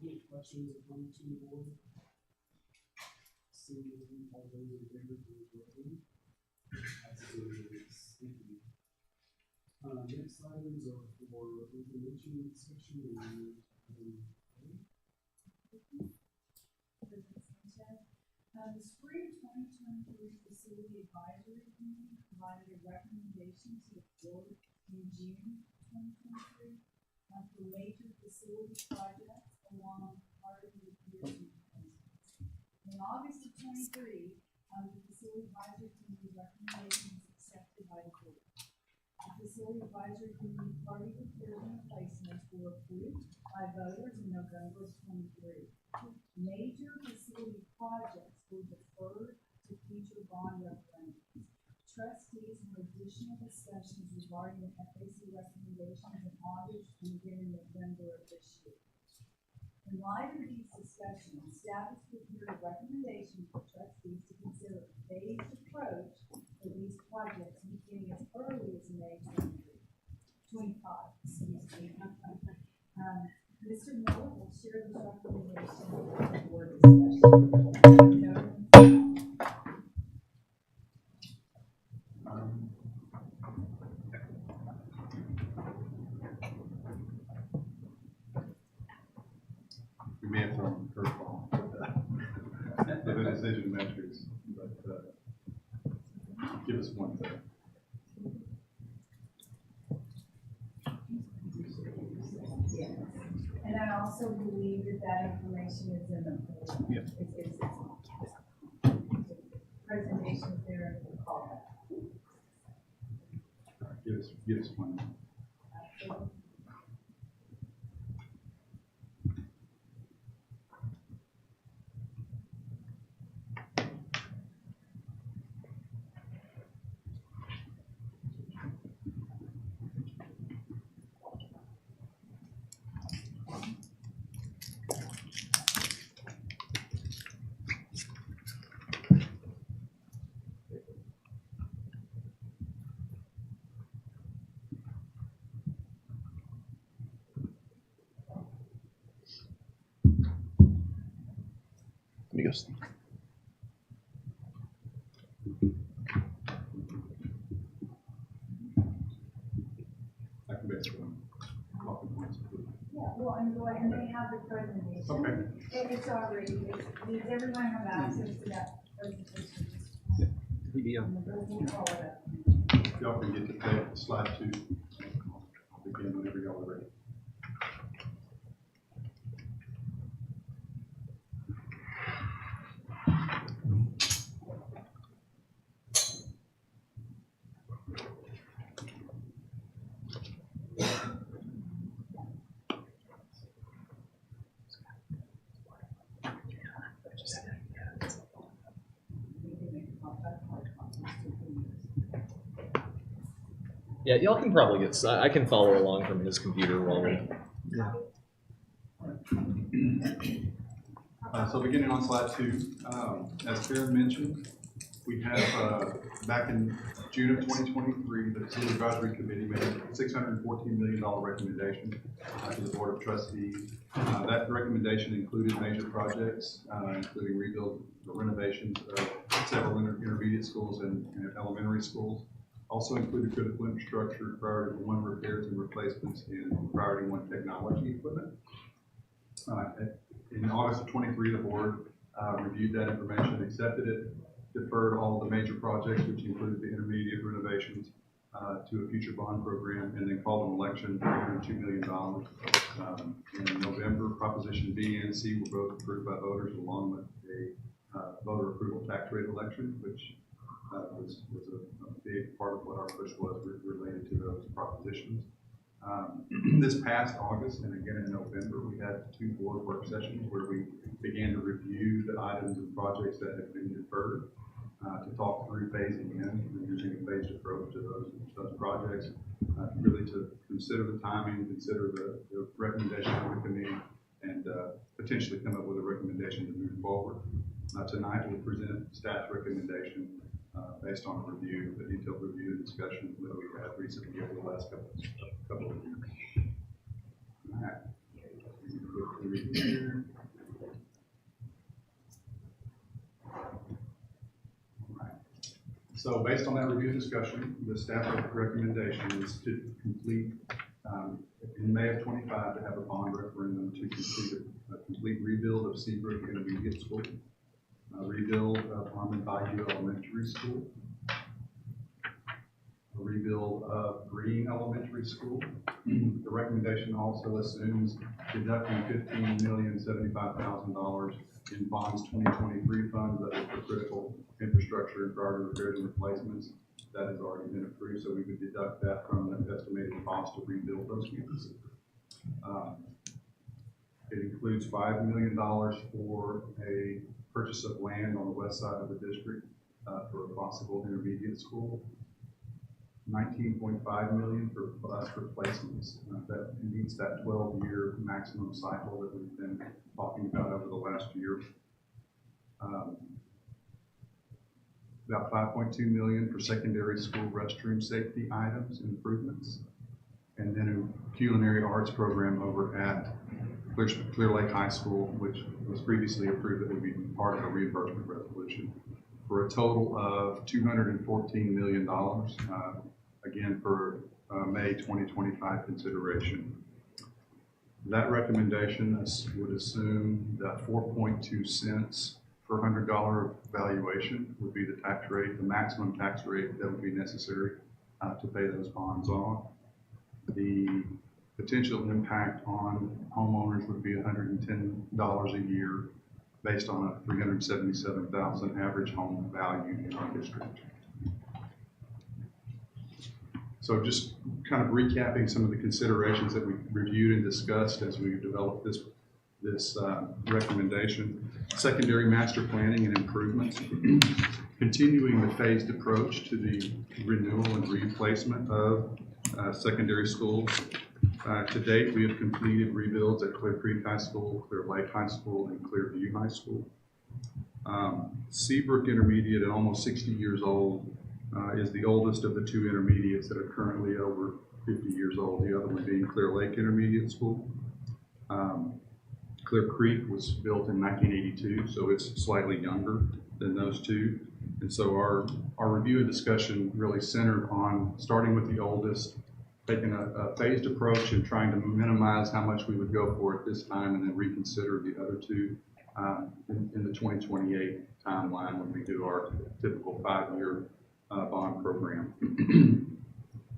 Any questions or comments from the board? Seeing none, all those in favor, please vote. Thank you. Next items are for information discussion and the spring 2023 Facility Advisory Committee provided a recommendation to the board in June 2023 for major facility projects along part of the years. In August of 23, the Facility Advisory Committee recommendation was accepted by the board. The Facility Advisory Committee party report and replacements were approved by voters in November of 23. Major facility projects were deferred to future bond referendums. Trustees had additional discussions regarding the FAC recommendations in August and again in November of this year. In light of these discussions, staff has prepared a recommendation for trustees to consider a phased approach for these projects beginning as early as May 25. Mr. Miller will share the recommendation with the board discussion. We may have thrown a curveball for the decision metrics, but give us one thing. Yes. And I also believe that information is in the presentation there in the callback. Give us one. Absolutely. Let me go. I can basically talk points. Yeah, well, and go ahead, and they have the presentation. Okay. It's already, does everyone have access to that presentation? Yeah. And we'll call it up. Y'all can get to slide 2. Begin whenever y'all are ready. Yeah, y'all can probably get. I can follow along from his computer while we. Yeah. So beginning on slide 2, as Karen mentioned, we have back in June of 2023, the Facility Advisory Committee made a $614 million recommendation to the Board of Trustees. That recommendation included major projects, including rebuild or renovations of several intermediate schools and elementary schools. Also included critical infrastructure, priority 1 repairs and replacements, and priority 1 technology equipment. In August of 23, the board reviewed that information, accepted it, deferred all the major projects, which included the intermediate renovations, to a future bond program, and then called an election for $102 million. In November, Proposition B and C were both approved by voters, along with a voter approval tax rate election, which was a big part of what our push was related to those propositions. This past August and again in November, we had 2 board work sessions where we began to review the items and projects that had been deferred, to talk through phasing in and using a phased approach to those projects, really to consider the timing, consider the recommendation of the committee, and potentially come up with a recommendation to move forward. Tonight we'll present staff's recommendation based on a detailed review and discussion that we had recently over the last couple of years. All right. review. Alright. So based on that review and discussion, the staff recommendation is to complete, in May of 25, to have a bond referendum to complete a complete rebuild of Seabrook Intermediate School, a rebuild of Harmon Bayou Elementary School, a rebuild of Green Elementary School. The recommendation also assumes deducting $15,075,000 in bonds 2023 funds that are for critical infrastructure and priority repairs and replacements. That has already been approved, so we would deduct that from the estimated cost to rebuild those campuses. It includes $5 million for a purchase of land on the west side of the district for a possible intermediate school. $19.5 million for bus replacements. That meets that 12-year maximum cycle that we've been talking about over the last year. About $5.2 million for secondary school restroom safety items improvements, and then a culinary arts program over at Clear Lake High School, which was previously approved that would be part of a reimbursement resolution, for a total of $214 million. Again, for May 2025 consideration. That recommendation would assume that 4.2 cents per $100 valuation would be the tax rate, the maximum tax rate that would be necessary to pay those bonds off. The potential impact on homeowners would be $110 a year based on a $377,000 average home value in our district. So just kind of recapping some of the considerations that we reviewed and discussed as we developed this recommendation. Secondary master planning and improvements. Continuing the phased approach to the renewal and replacement of secondary schools. To date, we have completed rebuilds at Clear Creek High School, Clear Lake High School, and Clearview High School. Seabrook Intermediate, at almost 60 years old, is the oldest of the two intermediates that are currently over 50 years old, the other one being Clear Lake Intermediate School. Clear Creek was built in 1982, so it's slightly younger than those two. And so our review and discussion really centered on starting with the oldest, taking a phased approach and trying to minimize how much we would go for at this time, and then reconsider the other two in the 2028 timeline when we do our typical 5-year bond program.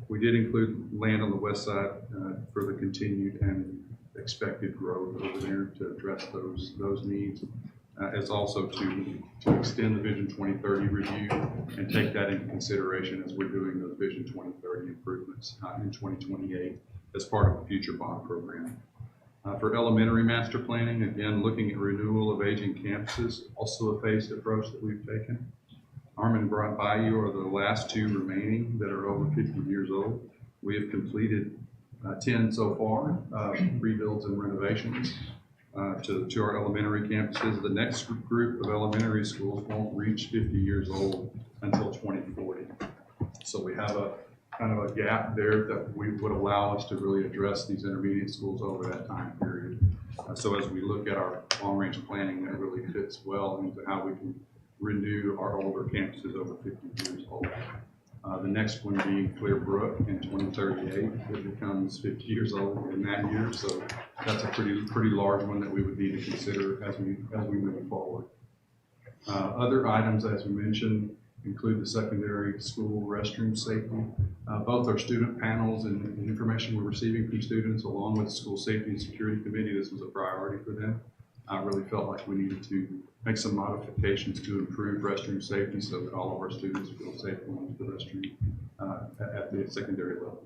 We did include land on the west side for the continued and expected growth over there to address those needs, as also to extend the Vision 2030 review and take that into consideration as we're doing those Vision 2030 improvements in 2028 as part of a future bond program. For elementary master planning, again, looking at renewal of aging campuses, also a phased approach that we've taken. Harmon and Bayou are the last two remaining that are over 50 years old. We have completed 10 so far, rebuilds and renovations to our elementary campuses. The next group of elementary schools won't reach 50 years old until 2040. So we have a kind of a gap there that would allow us to really address these intermediate schools over that time period. So as we look at our long-range planning, that really fits well into how we can renew our older campuses over 50 years old. The next one being Clear Brook in 2038. It becomes 50 years old in that year, so that's a pretty large one that we would need to consider as we move forward. Other items, as we mentioned, include the secondary school restroom safety. Both our student panels and information we're receiving from students, along with the School Safety and Security Committee, this was a priority for them. I really felt like we needed to make some modifications to improve restroom safety so that all of our students feel safe going to the restroom at the secondary level.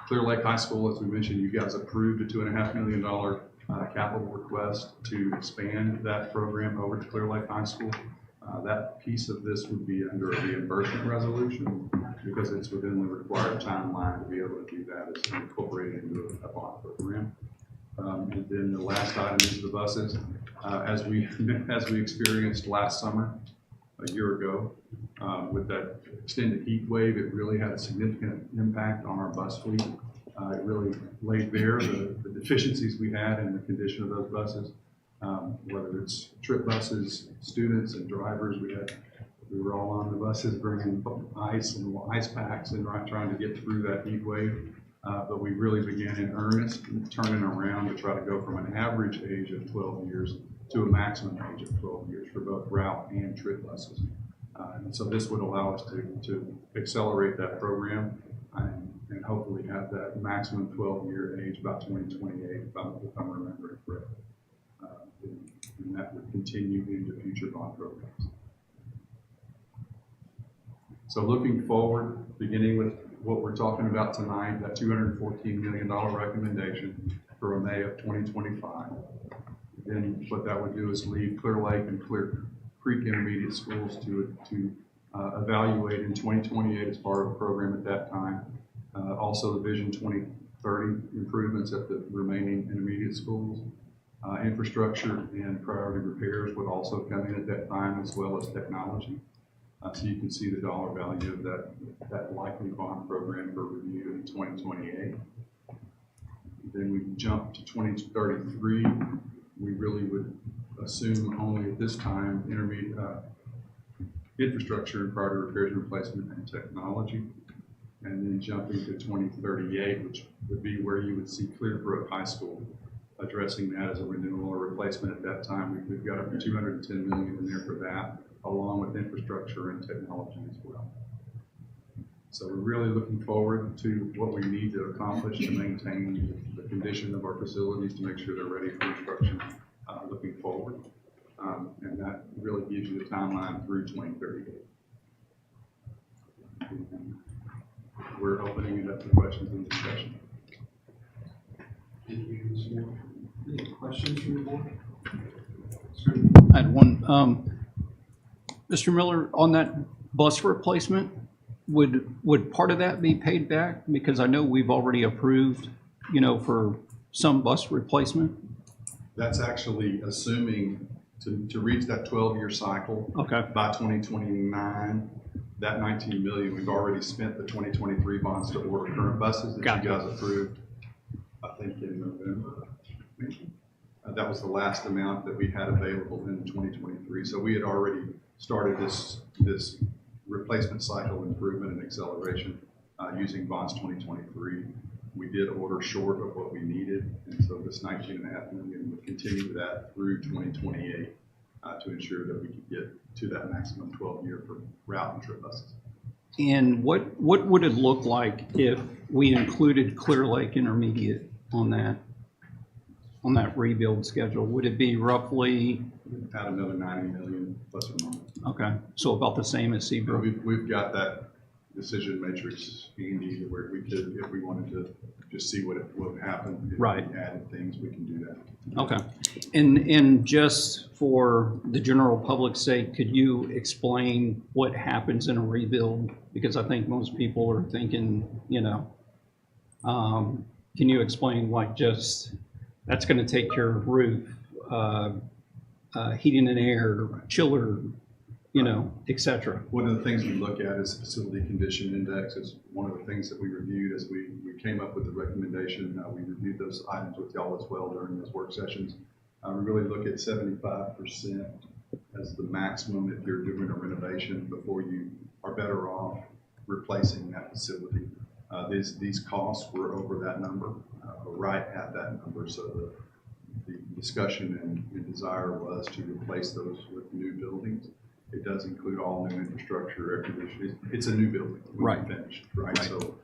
Clear Lake High School, as we mentioned, you guys approved a $2.5 million capital request to expand that program over to Clear Lake High School. That piece of this would be under a reimbursement resolution because it's within the required timeline to be able to do that as incorporated into a bond program. And then the last item is the buses. As we experienced last summer, a year ago, with that extended heat wave, it really had a significant impact on our bus fleet. It really laid bare the deficiencies we had in the condition of those buses, whether it's trip buses, students and drivers. We were all on the buses bringing ice and ice packs and trying to get through that heat wave. But we really began in earnest turning around to try to go from an average age of 12 years to a maximum age of 12 years for both route and trip buses. And so this would allow us to accelerate that program and hopefully have that maximum 12-year age by 2028, if I'm remembering correctly. And that would continue into future bond programs. So looking forward, beginning with what we're talking about tonight, that $214 million recommendation for a May of 2025. Then what that would do is leave Clear Lake and Clear Creek Intermediate Schools to evaluate in 2028 as part of the program at that time. Also the Vision 2030 improvements at the remaining intermediate schools. Infrastructure and priority repairs would also come in at that time, as well as technology. So you can see the dollar value of that likely bond program for review in 2028. Then we jump to 2033. We really would assume only at this time intermediate infrastructure and priority repairs, replacement, and technology. And then jumping to 2038, which would be where you would see Clearbrook High School addressing that as a renewal or replacement at that time. We've got up to $210 million in there for that, along with infrastructure and technology as well. So we're really looking forward to what we need to accomplish to maintain the condition of our facilities to make sure they're ready for construction looking forward. And that really gives you the timeline through 2038. And we're opening it up to questions and discussion. Thank you, Mr. Moore. Any questions from the board? I had one. Mr. Miller, on that bus replacement, would part of that be paid back? Because I know we've already approved, for some bus replacement. That's actually assuming to reach that 12-year cycle. Okay. By 2029, that $19 million, we've already spent the 2023 bonds to order current buses that you guys approved, I think in November. That was the last amount that we had available in 2023. So we had already started this replacement cycle improvement and acceleration using bonds 2023. We did order short of what we needed, and so this $19.5 million would continue that through 2028 to ensure that we could get to that maximum 12-year for route and trip buses. And what would it look like if we included Clear Lake Intermediate on that rebuild schedule? Would it be roughly? Add another $90 million plus or minus. Okay, so about the same as Seabrook. We've got that decision matrix handy to where we could, if we wanted to just see what would happen. If right. we added things, we can do that. Okay. And just for the general public's sake, could you explain what happens in a rebuild? Because I think most people are thinking, can you explain just that's going to take care of roof, heating and air, chiller, et cetera. One of the things we look at is facility condition index. Is one of the things that we reviewed as we came up with the recommendation. We reviewed those items with y'all as well during those work sessions. We really look at 75% as the maximum if you're doing a renovation before you are better off replacing that facility. These costs were over that number, right at that number. So the discussion and desire was to replace those with new buildings. It does include all new infrastructure, air conditioning. It's a new building when it's finished, right? So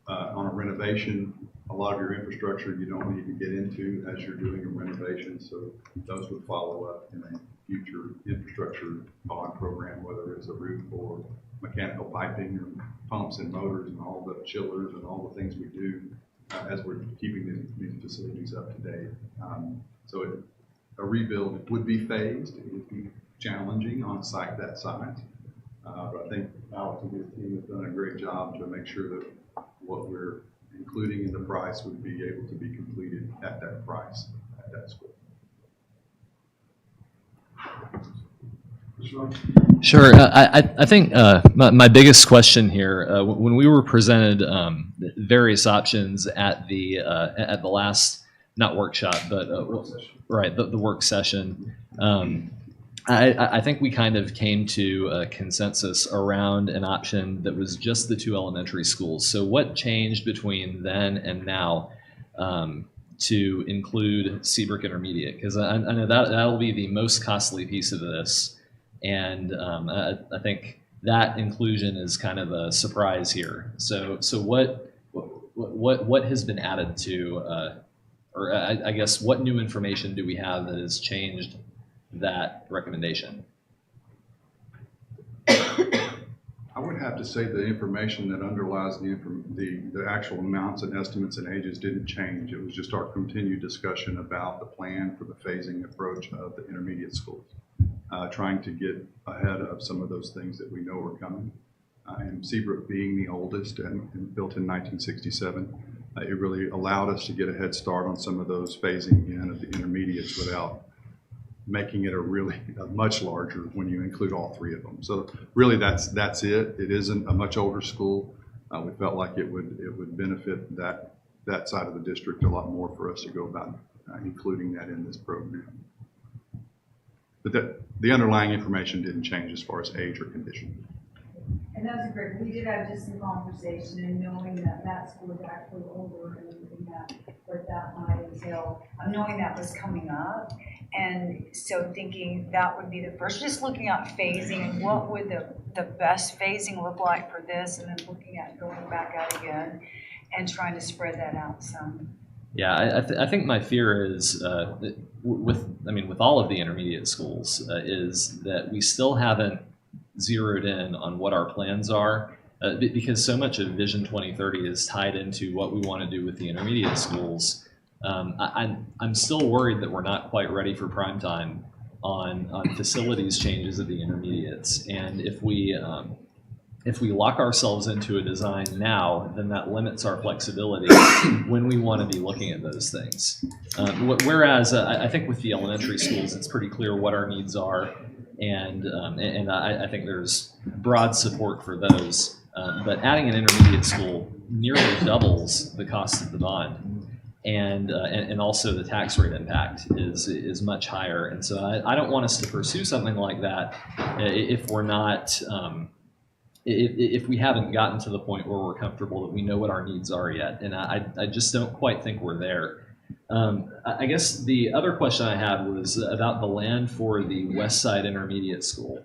on a renovation, a lot of your infrastructure you don't need to get into as you're doing a renovation. So those would follow up in a future infrastructure bond program, whether it's a roof or mechanical piping or pumps and motors and all the chillers and all the things we do as we're keeping these facilities up to date. So a rebuild would be phased. It would be challenging on a site that size. But I think Alex and his team have done a great job to make sure that what we're including in the price would be able to be completed at that price, at that school. Mr. Mr. Ross? Sure. I think my biggest question here, when we were presented various options at the last, not workshop, but right, the work session, I think we kind of came to a consensus around an option that was just the 2 elementary schools. So what changed between then and now to include Seabrook Intermediate? Because I know that'll be the most costly piece of this. And I think that inclusion is kind of a surprise here. So what has been added to, or I guess what new information do we have that has changed that recommendation? I would have to say the information that underlies the actual amounts and estimates and ages didn't change. It was just our continued discussion about the plan for the phasing approach of the intermediate schools. Trying to get ahead of some of those things that we know are coming. And Seabrook being the oldest and built in 1967, it really allowed us to get a head start on some of those phasing in of the intermediates without making it a much larger when you include all 3 of them. So really that's it. It isn't a much older school. We felt like it would benefit that side of the district a lot more for us to go about including that in this program. But the underlying information didn't change as far as age or condition. And that's great. We did have just some conversation, and knowing that that school is actually older and looking at what that might entail, knowing that was coming up. And so thinking that would be the first, just looking at phasing and what would the best phasing look like for this, and then looking at going back out again and trying to spread that out some. Yeah, I think my fear is with all of the intermediate schools is that we still haven't zeroed in on what our plans are because so much of Vision 2030 is tied into what we want to do with the intermediate schools. I'm still worried that we're not quite ready for prime time on facilities changes at the intermediates, and if we lock ourselves into a design now, then that limits our flexibility when we want to be looking at those things. Whereas I think with the elementary schools, it's pretty clear what our needs are, and I think there's broad support for those. But adding an intermediate school nearly doubles the cost of the bond, and also the tax rate impact is much higher. And so I don't want us to pursue something like that if we're not. If we haven't gotten to the point where we're comfortable that we know what our needs are yet, and I just don't quite think we're there. I guess the other question I had was about the land for the West Side Intermediate School.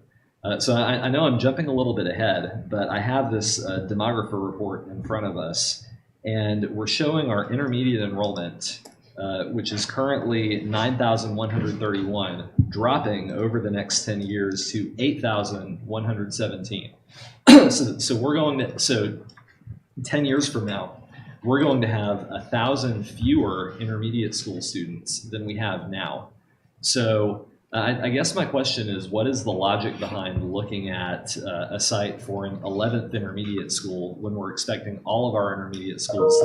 So I know I'm jumping a little bit ahead, but I have this demographer report in front of us, and we're showing our intermediate enrollment, which is currently 9,131, dropping over the next 10 years to 8,117. So we're going to, so 10 years from now, we're going to have 1,000 fewer intermediate school students than we have now. So I guess my question is, what is the logic behind looking at a site for an 11th intermediate school when we're expecting all of our intermediate schools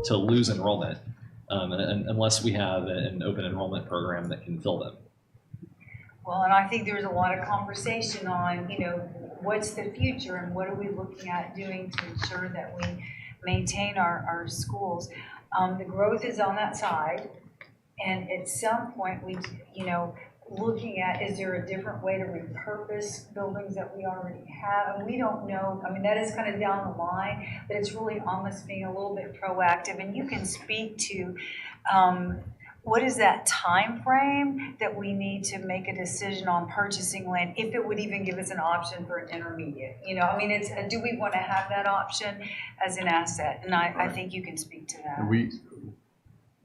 to lose enrollment unless we have an open enrollment program that can fill them? Well, and I think there's a lot of conversation on, what's the future and what are we looking at doing to ensure that we maintain our schools. The growth is on that side, and at some point we, looking at, is there a different way to repurpose buildings that we already have? And we don't know. I mean, that is kind of down the line, but it's really almost being a little bit proactive. And you can speak to what is that time frame that we need to make a decision on purchasing land, if it would even give us an option for an intermediate. It's do we want to have that option as an asset? And I think you can speak to that.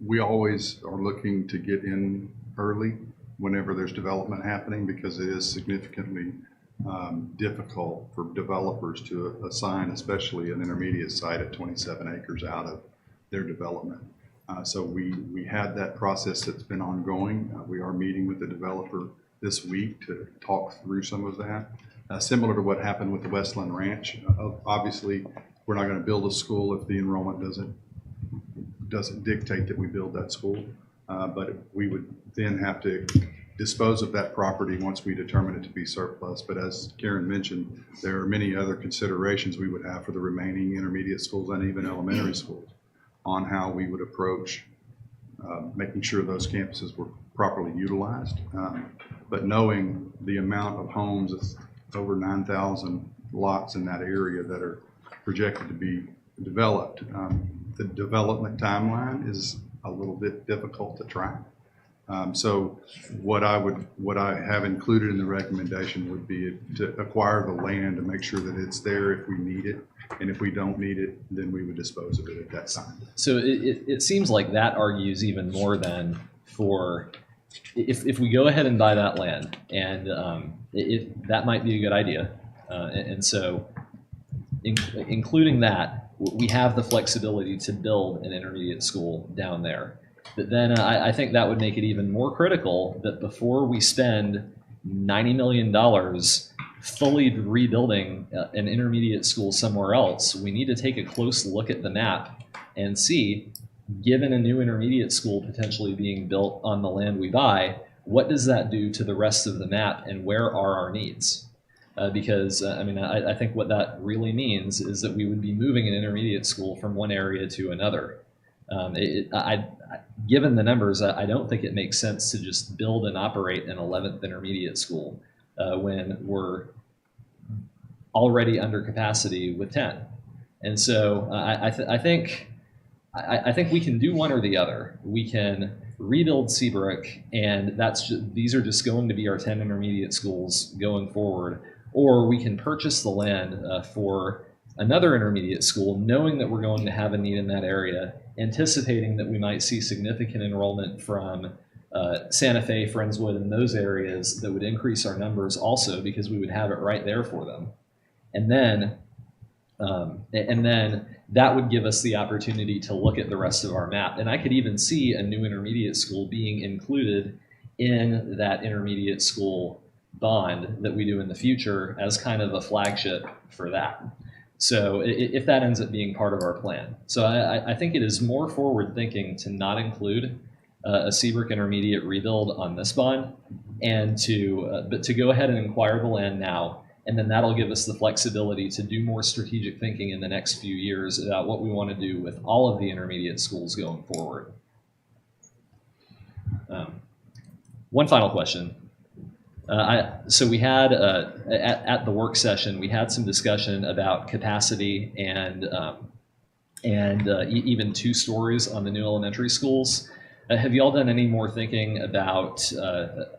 We always are looking to get in early whenever there's development happening, because it is significantly difficult for developers to assign, especially an intermediate site at 27 acres out of their development. So we had that process that's been ongoing. We are meeting with the developer this week to talk through some of that. Similar to what happened with the Westland Ranch. Obviously, we're not going to build a school if the enrollment doesn't dictate that we build that school. But we would then have to dispose of that property once we determine it to be surplus. But as Karen mentioned, there are many other considerations we would have for the remaining intermediate schools and even elementary schools on how we would approach making sure those campuses were properly utilized. But knowing the amount of homes, it's over 9,000 lots in that area that are projected to be developed. The development timeline is a little bit difficult to track. So what I have included in the recommendation would be to acquire the land to make sure that it's there if we need it. And if we don't need it, then we would dispose of it at that time. So it seems like that argues even more than for if we go ahead and buy that land, and that might be a good idea. And so including that, we have the flexibility to build an intermediate school down there. But then I think that would make it even more critical that before we spend $90 million fully rebuilding an intermediate school somewhere else, we need to take a close look at the map and see, given a new intermediate school potentially being built on the land we buy, what does that do to the rest of the map and where are our needs? Because I think what that really means is that we would be moving an intermediate school from one area to another. Given the numbers, I don't think it makes sense to just build and operate an 11th intermediate school when we're already under capacity with 10. And so I think we can do one or the other. We can rebuild Seabrook, and these are just going to be our 10 intermediate schools going forward, or we can purchase the land for another intermediate school, knowing that we're going to have a need in that area, anticipating that we might see significant enrollment from Santa Fe, Friendswood, and those areas that would increase our numbers also because we would have it right there for them. And then that would give us the opportunity to look at the rest of our map. And I could even see a new intermediate school being included in that intermediate school bond that we do in the future as kind of a flagship for that. So if that ends up being part of our plan. So I think it is more forward thinking to not include a Seabrook intermediate rebuild on this bond, and but to go ahead and acquire the land now, and then that'll give us the flexibility to do more strategic thinking in the next few years about what we want to do with all of the intermediate schools going forward. One final question. So we had at the work session, we had some discussion about capacity and even 2 stories on the new elementary schools. Have you all done any more thinking about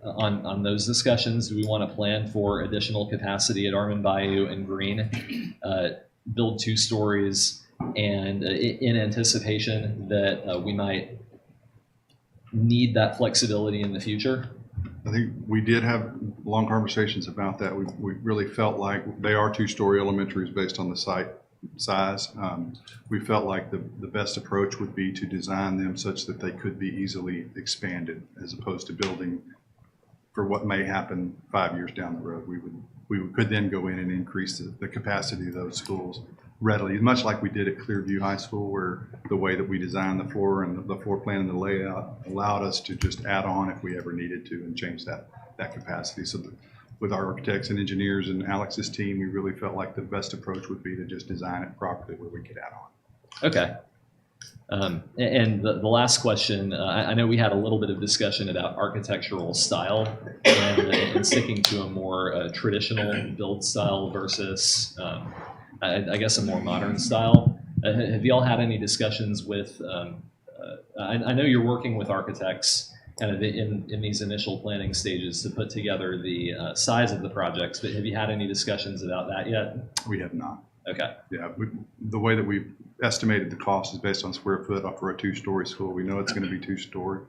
on those discussions? Do we want to plan for additional capacity at Armand Bayou and Green, build 2 stories, and in anticipation that we might need that flexibility in the future? I think we did have long conversations about that. We really felt like they are 2-story elementaries based on the site size. We felt like the best approach would be to design them such that they could be easily expanded, as opposed to building for what may happen 5 years down the road. We could then go in and increase the capacity of those schools readily, much like we did at Clearview High School, where the way that we designed the floor and the floor plan and the layout allowed us to just add on if we ever needed to and change that capacity. So with our architects and engineers and Alex's team, we really felt like the best approach would be to just design it properly where we could add on. Okay. And the last question, I know we had a little bit of discussion about architectural style and sticking to a more traditional build style versus I guess a more modern style. Have you all had any discussions with, I know you're working with architects kind of in these initial planning stages to put together the size of the projects, but have you had any discussions about that yet? We have not. Okay. Yeah, the way that we've estimated the cost is based on square foot for a 2-story school. We know it's going to be 2-story.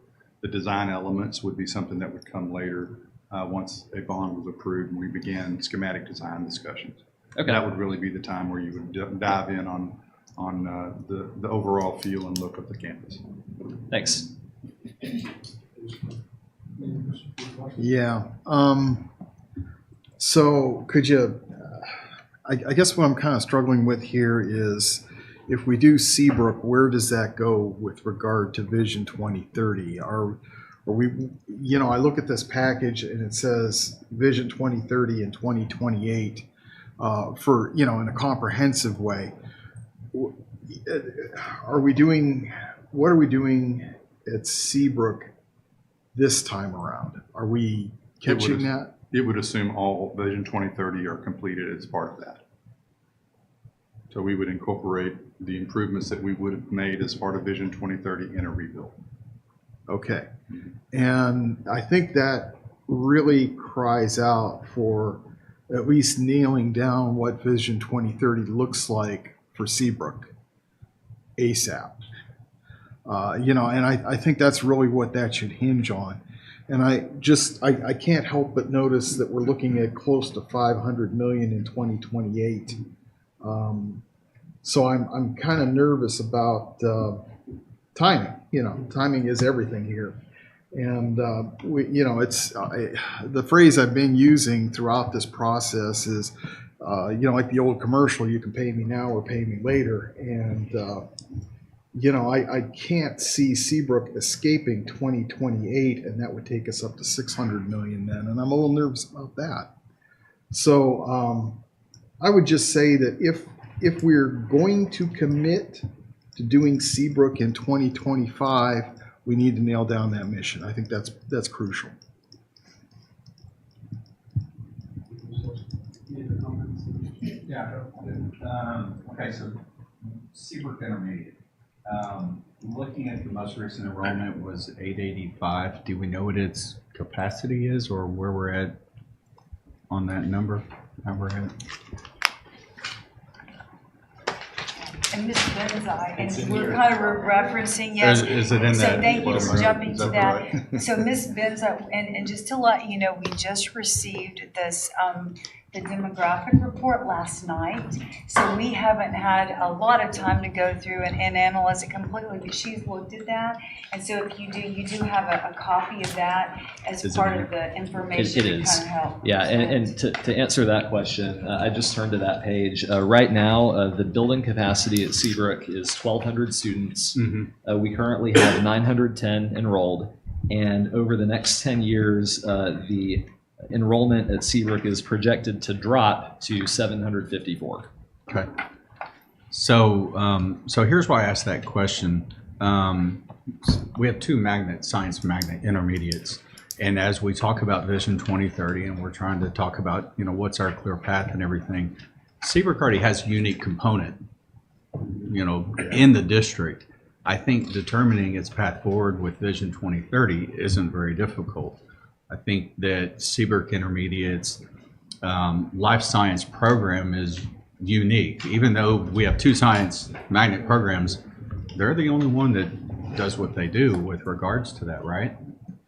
The design elements would be something that would come later once a bond was approved and we began schematic design discussions. Okay. That would really be the time where you would dive in on the overall feel and look of the campus. Thanks. Yeah. So could you, I guess what I'm kind of struggling with here is if we do Seabrook, where does that go with regard to Vision 2030? Are Are we, I look at this package and it says Vision 2030 and 2028 for, in a comprehensive way. What are we doing at Seabrook this time around? Are we catching that? It would assume all Vision 2030 are completed as part of that. So we would incorporate the improvements that we would have made as part of Vision 2030 in a rebuild. Okay. And I think that really cries out for at least nailing down what Vision 2030 looks like for Seabrook ASAP. And I think that's really what that should hinge on. And I can't help but notice that we're looking at close to 500 million in 2028. So I'm kind of nervous about timing. Timing is everything here. And it's the phrase I've been using throughout this process is, like the old commercial, you can pay me now or pay me later. And I can't see Seabrook escaping 2028, and that would take us up to 600 million then, and I'm a little nervous about that. So I would just say that if we're going to commit to doing Seabrook in 2025, we need to nail down that mission. I think that's crucial. Any other comments? Yeah. Okay, so Seabrook Intermediate. Looking at the most recent enrollment was 885. Do we know what its capacity is or where we're at on that number? How we're at? And Ms. Benzai, and we're kind of referencing, yes. Is it in So that? thank you for jumping to that. right? So Ms. Benzai, and just to let you know, we just received this, the demographic report last night. So we haven't had a lot of time to go through and analyze it completely, but she's looked at that. And so if you do have a copy of that as Is it part in of the information It to is. kind of help. Yeah, and to answer that question, I just turned to that page. Right now, the building capacity at Seabrook is 1,200 students. We currently have 910 enrolled, and over the next 10 years, the enrollment at Seabrook is projected to drop to 754. Okay. So here's why I asked that question. We have two science magnet intermediates. And as we talk about Vision 2030 and we're trying to talk about, what's our clear path and everything, Seabrook already has a unique component, in the district. I think determining its path forward with Vision 2030 isn't very difficult. I think that Seabrook Intermediate's life science program is unique. Even though we have two science magnet programs, they're the only one that does what they do with regards to that, right?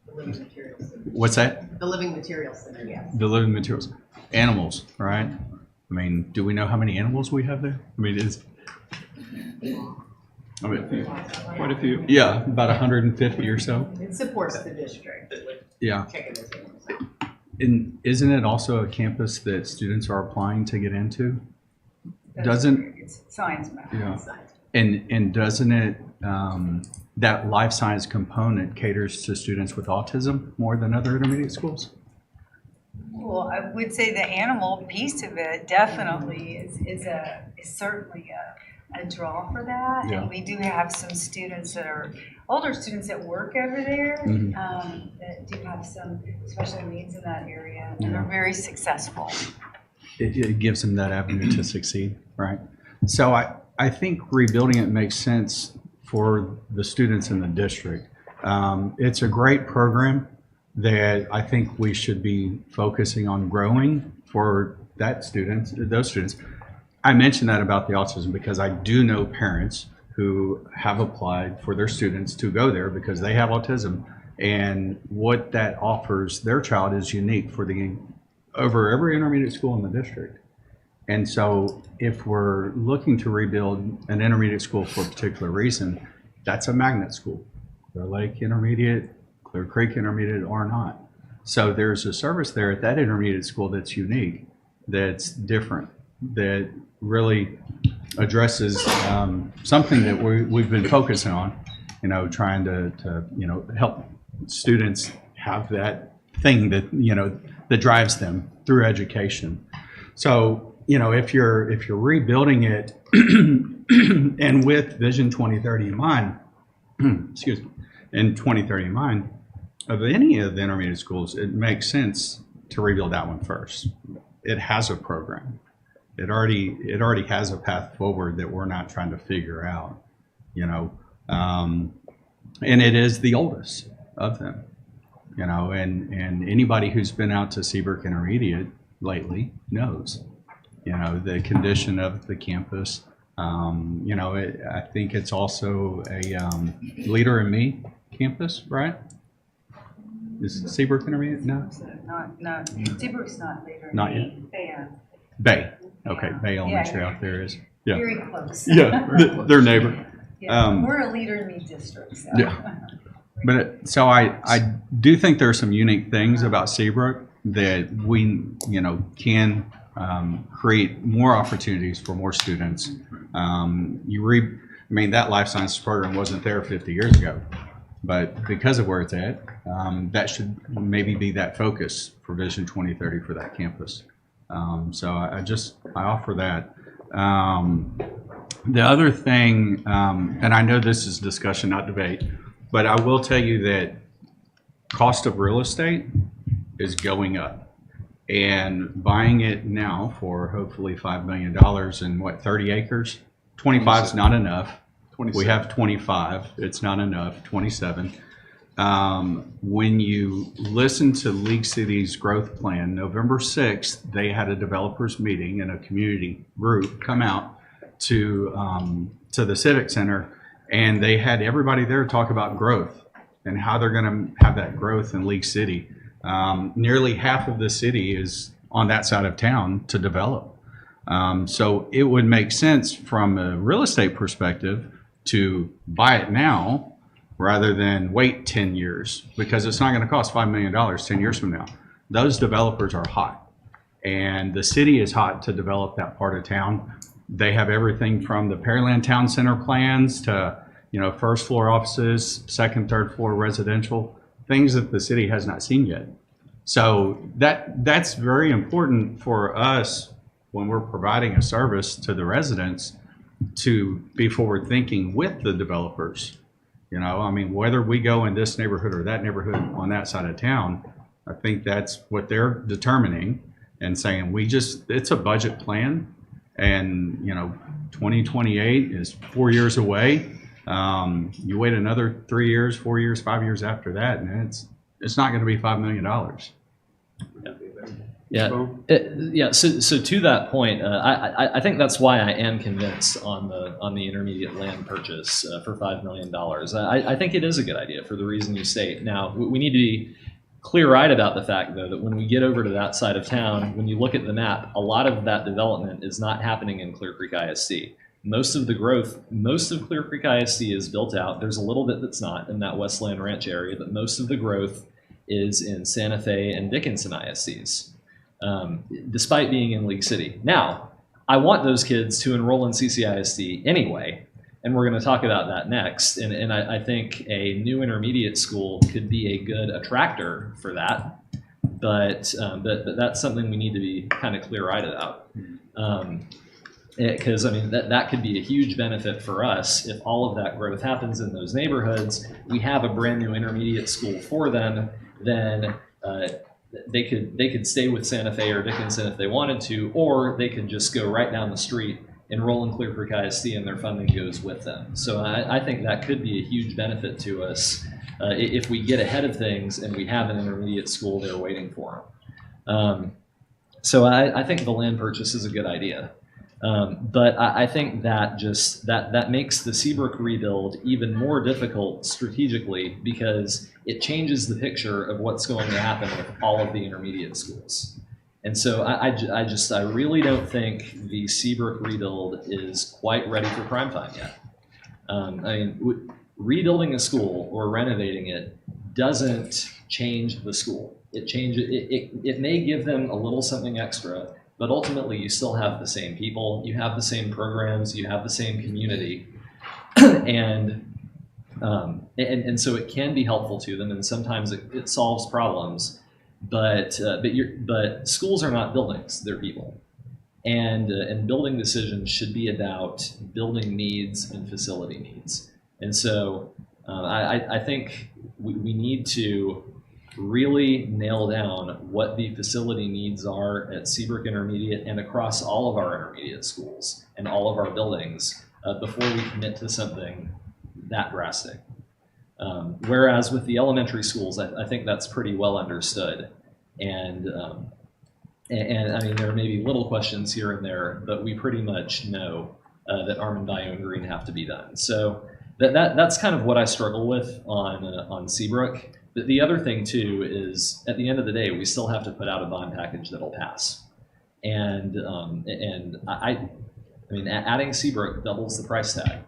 The living materials center. What's that? The living materials center, yes. The living materials. Animals, right? I mean, do we know how many animals we have there? I mean, Quite a few. yeah, about 150 or so. It supports the district with Yeah. checking those animals out. And isn't it also a campus that students are applying to get into? That's Doesn't- correct. It's science math. Yeah. Science. And doesn't it, that life science component caters to students with autism more than other intermediate schools? Well, I would say the animal piece of it definitely is certainly a draw for that. Yeah. And we do have some students that are older students that work over there Mhm. that do have some special needs in that area, and Yeah. they're very successful. It gives them that avenue to succeed, right? So I think rebuilding it makes sense for the students in the district. It's a great program that I think we should be focusing on growing for those students. I mention that about the autism because I do know parents who have applied for their students to go there because they have autism, and what that offers their child is unique for over every intermediate school in the district. And so if we're looking to rebuild an intermediate school for a particular reason, that's a magnet school. Clear Lake Intermediate, Clear Creek Intermediate or not. So there's a service there at that intermediate school that's unique, that's different, that really addresses something that we've been focusing on, trying to help students have that thing that, that drives them through education. So, if you're rebuilding it and with Vision 2030 in mind, excuse me, in 2030 in mind, of any of the intermediate schools, it makes sense to rebuild that one first. It has a program. It already has a path forward that we're not trying to figure out, and it is the oldest of them, and anybody who's been out to Seabrook Intermediate lately knows, the condition of the campus. I think it's also a Leader in Me campus, right? Is Seabrook Intermediate? No, Not, Seabrook's not later. Not yet. Bay. Okay, Bay Elementary out there is. Yeah, Very close. yeah, their neighbor. Yeah, we're a Leader in Me district, so. Yeah. But so I do think there are some unique things about Seabrook that we, can create more opportunities for more students. That life sciences program wasn't there 50 years ago, but because of where it's at, that should maybe be that focus for Vision 2030 for that campus. So I offer that. The other thing, and I know this is discussion, not debate, but I will tell you that cost of real estate is going up, and buying it now for hopefully $5 million and 30 acres, 25 is not enough. 27. We have 25. It's not enough. 27. When you listen to League City's growth plan, November 6th, they had a developers meeting and a community group come out to the Civic Center, and they had everybody there talk about growth and how they're going to have that growth in League City. Nearly half of the city is on that side of town to develop. So it would make sense from a real estate perspective to buy it now rather than wait 10 years, because it's not going to cost $5 million 10 years from now. Those developers are hot, and the city is hot to develop that part of town. They have everything from the Pearland Town Center plans to, first floor offices, second, third floor residential, things that the city has not seen yet. So that's very important for us when we're providing a service to the residents to be forward thinking with the developers. Whether we go in this neighborhood or that neighborhood on that side of town, I think that's what they're determining and saying, it's a budget plan, and 2028 is 4 years away. You wait another 3 years, 4 years, 5 years after that, and it's not going to be $5 million. Yeah. So to that point, I think that's why I am convinced on the intermediate land purchase for $5 million. I think it is a good idea for the reason you state. Now, we need to be clear-eyed about the fact, though, that when we get over to that side of town, when you look at the map, a lot of that development is not happening in Clear Creek ISD. Most of Clear Creek ISD is built out. There's a little bit that's not in that Westland Ranch area, but most of the growth is in Santa Fe and Dickinson ISDs. Despite being in League City. Now, I want those kids to enroll in CCISD anyway, and we're going to talk about that next. And I think a new intermediate school could be a good attractor for that, but that's something we need to be kind of clear-eyed about. Because that could be a huge benefit for us if all of that growth happens in those neighborhoods. We have a brand new intermediate school for them, then they could stay with Santa Fe or Dickinson if they wanted to, or they could just go right down the street, enroll in Clear Creek ISD, and their funding goes with them. So I think that could be a huge benefit to us if we get ahead of things and we have an intermediate school there waiting for them. So I think the land purchase is a good idea. But I think that makes the Seabrook rebuild even more difficult strategically, because it changes the picture of what's going to happen with all of the intermediate schools. And so I really don't think the Seabrook rebuild is quite ready for prime time yet. Rebuilding a school or renovating it doesn't change the school. It may give them a little something extra, but ultimately you still have the same people, you have the same programs, you have the same community. And And so it can be helpful to them, and sometimes it solves problems. But schools are not buildings; they're people, and building decisions should be about building needs and facility needs. And so I think we need to really nail down what the facility needs are at Seabrook Intermediate and across all of our intermediate schools and all of our buildings before we commit to something that drastic. Whereas with the elementary schools, I think that's pretty well understood. And I mean, there may be little questions here and there, but we pretty much know that Armand Bayou and Green have to be done. So that's kind of what I struggle with on Seabrook. The other thing too is at the end of the day, we still have to put out a bond package that'll pass. And I mean, adding Seabrook doubles the price tag.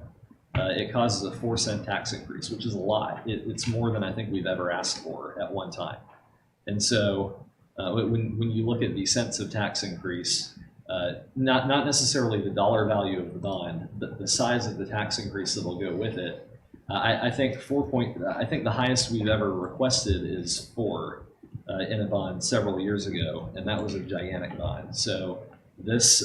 It causes a 4-cent tax increase, which is a lot. It's more than I think we've ever asked for at one time. And so when you look at the cents of tax increase, not necessarily the dollar value of the bond, but the size of the tax increase that'll go with it, I think I think the highest we've ever requested is 4 in a bond several years ago, and that was a gigantic bond. So this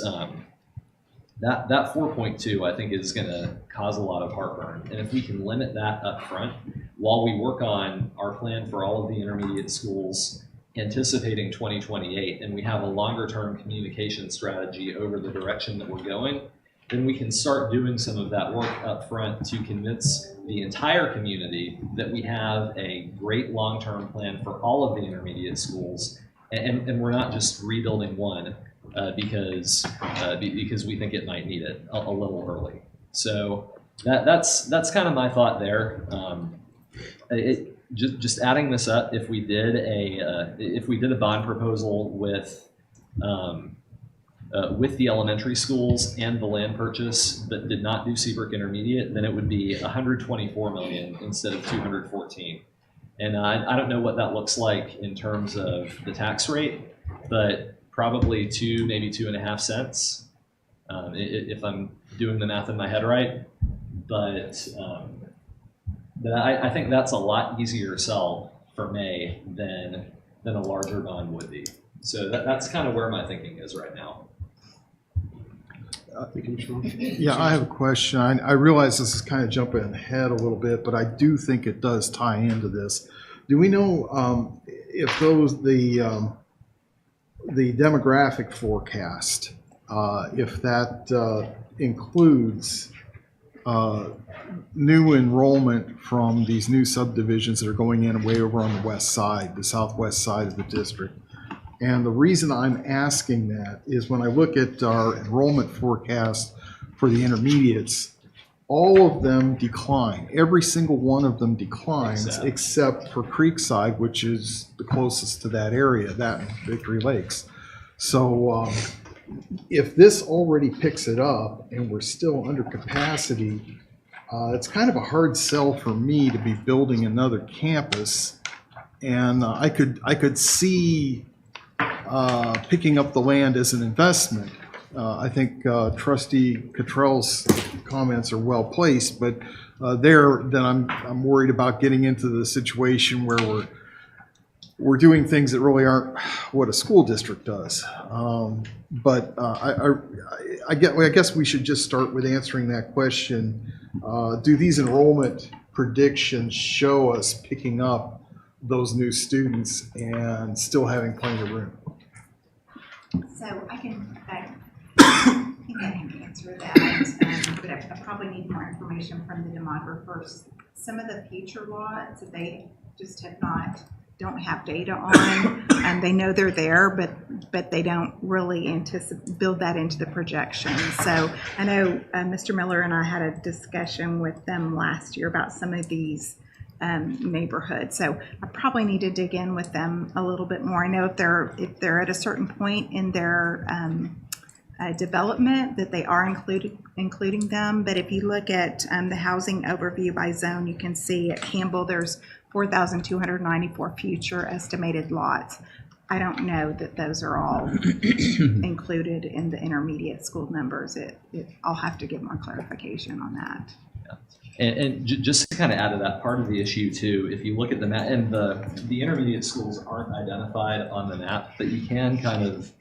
that 4.2 I think is going to cause a lot of heartburn, and if we can limit that up front while we work on our plan for all of the intermediate schools, anticipating 2028, and we have a longer term communication strategy over the direction that we're going, then we can start doing some of that work up front to convince the entire community that we have a great long-term plan for all of the intermediate schools, and we're not just rebuilding one because we think it might need it a little early. So that's kind of my thought there. Just adding this up, if we did a bond proposal with the elementary schools and the land purchase, but did not do Seabrook Intermediate, then it would be $124 million instead of $214. And I don't know what that looks like in terms of the tax rate, but probably 2, maybe 2.5 cents, if I'm doing the math in my head right. But I think that's a lot easier sell for May than a larger bond would be. So that's kind of where my thinking is right now. Yeah, I have a question. I realize this is kind of jumping ahead a little bit, but I do think it does tie into this. Do we know if the demographic forecast, if that includes new enrollment from these new subdivisions that are going in way over on the west side, the southwest side of the district? And the reason I'm asking that is when I look at our enrollment forecast for the intermediates, all of them decline. Every single one of them declines except for Creekside, which is the closest to that area, that and Victory Lakes. So if this already picks it up and we're still under capacity, it's kind of a hard sell for me to be building another campus. And I could see picking up the land as an investment. I think Trustee Cottrell's comments are well placed, but I'm worried about getting into the situation where we're doing things that really aren't what a school district does. But I guess we should just start with answering that question. Do these enrollment predictions show us picking up those new students and still having plenty of room? So I think I can answer that, but I probably need more information from the demographers. Some of the future lots that they just don't have data on, and they know they're there, but they don't really build that into the projection. So I know Mr. Miller and I had a discussion with them last year about some of these neighborhoods. So I probably need to dig in with them a little bit more. I know if they're at a certain point in their development that they are including them. But if you look at the housing overview by zone, you can see at Campbell there's 4,294 future estimated lots. I don't know that those are all included in the intermediate school numbers. I'll have to get more clarification on that. Just to kind of add to that, part of the issue too, if you look at the map, and the intermediate schools aren't identified on the map, but you can kind of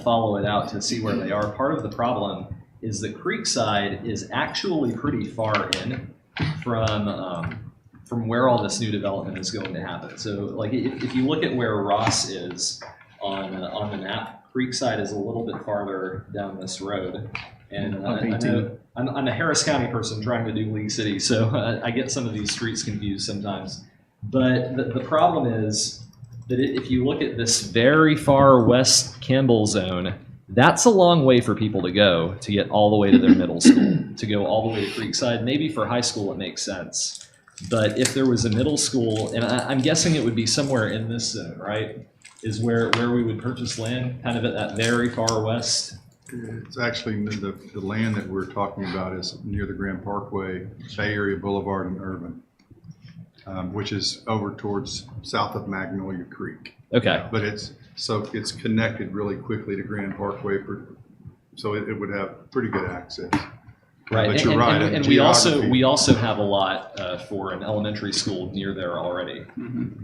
follow it out to see where they are. Part of the problem is that Creekside is actually pretty far in from where all this new development is going to happen. So, like, if you look at where Ross is on the map, Creekside is a little bit farther down this road. And I know I'm a Harris County person trying to do League City, so I get some of these streets confused sometimes. But the problem is that if you look at this very far west Campbell zone, that's a long way for people to go to get all the way to their middle school, to go all the way to Creekside. Maybe for high school it makes sense. But if there was a middle school, and I'm guessing it would be somewhere in this zone, right, is where we would purchase land, kind of at that very far west. It's actually the land that we're talking about is near the Grand Parkway, Bay Area Boulevard and Urban, which is over towards south of Magnolia Creek. Okay. But it's connected really quickly to Grand Parkway, so it would have pretty good access. Right, but you're right. And we also have a lot for an elementary school near there already.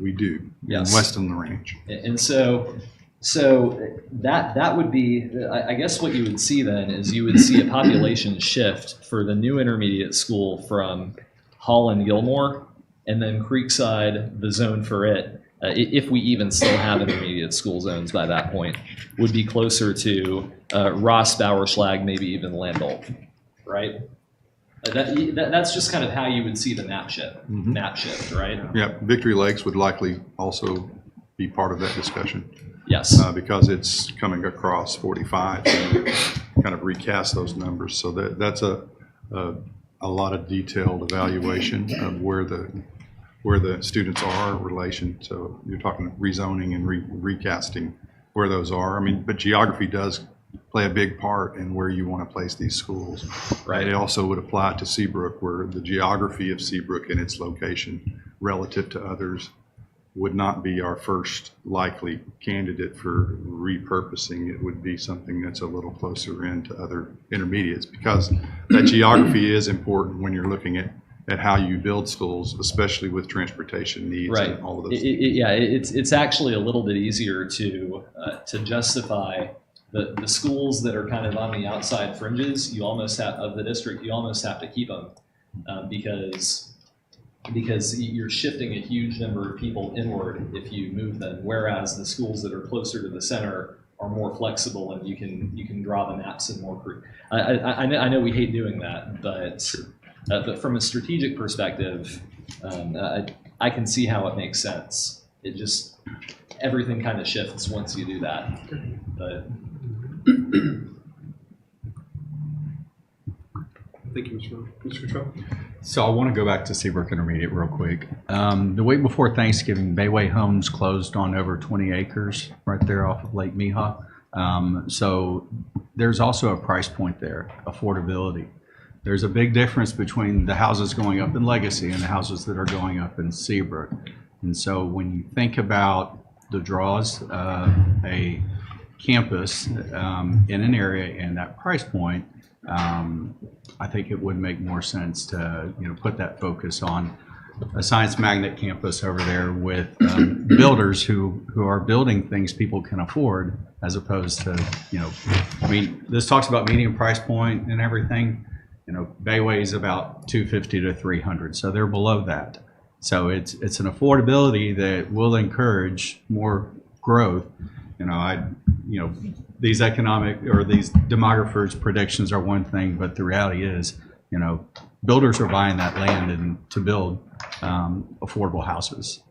We do. Yes. West on the range. And so that would be, I guess what you would see then is you would see a population shift for the new intermediate school from Hall and Gilmore, and then Creekside, the zone for it, if we even still have intermediate school zones by that point, would be closer to Ross, Bowerschlag, maybe even Landolf, right? That's just kind of how you would see the map shift, right? Yeah, Victory Lakes would likely also be part of that discussion. Yes. Because it's coming across 45, so kind of recast those numbers. So that's a lot of detailed evaluation of where the students are in relation. So you're talking rezoning and recasting where those are. I mean, but geography does play a big part in where you want to place these schools. Right. It also would apply to Seabrook, where the geography of Seabrook and its location relative to others would not be our first likely candidate for repurposing. It would be something that's a little closer in to other intermediates, because that geography is important when you're looking at how you build schools, especially with transportation needs and all of those things. It's actually a little bit easier to justify the schools that are kind of on the outside fringes. You almost have, of the district, you almost have to keep them because you're shifting a huge number of people inward if you move them, whereas the schools that are closer to the center are more flexible and you can draw the maps in more. I know we hate doing that, but from a strategic perspective, I can see how it makes sense. It just, everything kind of shifts once you do that. But Thank you, Mr. Trump. So I want to go back to Seabrook Intermediate real quick. The week before Thanksgiving, Bayway Homes closed on over 20 acres right there off of Lake Meehaw. So there's also a price point there, affordability. There's a big difference between the houses going up in Legacy and the houses that are going up in Seabrook. And so when you think about the draws of a campus in an area and that price point, I think it would make more sense to put that focus on a science magnet campus over there with builders who are building things people can afford, as opposed to I mean, this talks about medium price point and everything. Bayway is about $250 to $300, so they're below that. So it's an affordability that will encourage more growth. These economic or these demographers' predictions are one thing, but the reality is, builders are buying that land and to build affordable houses.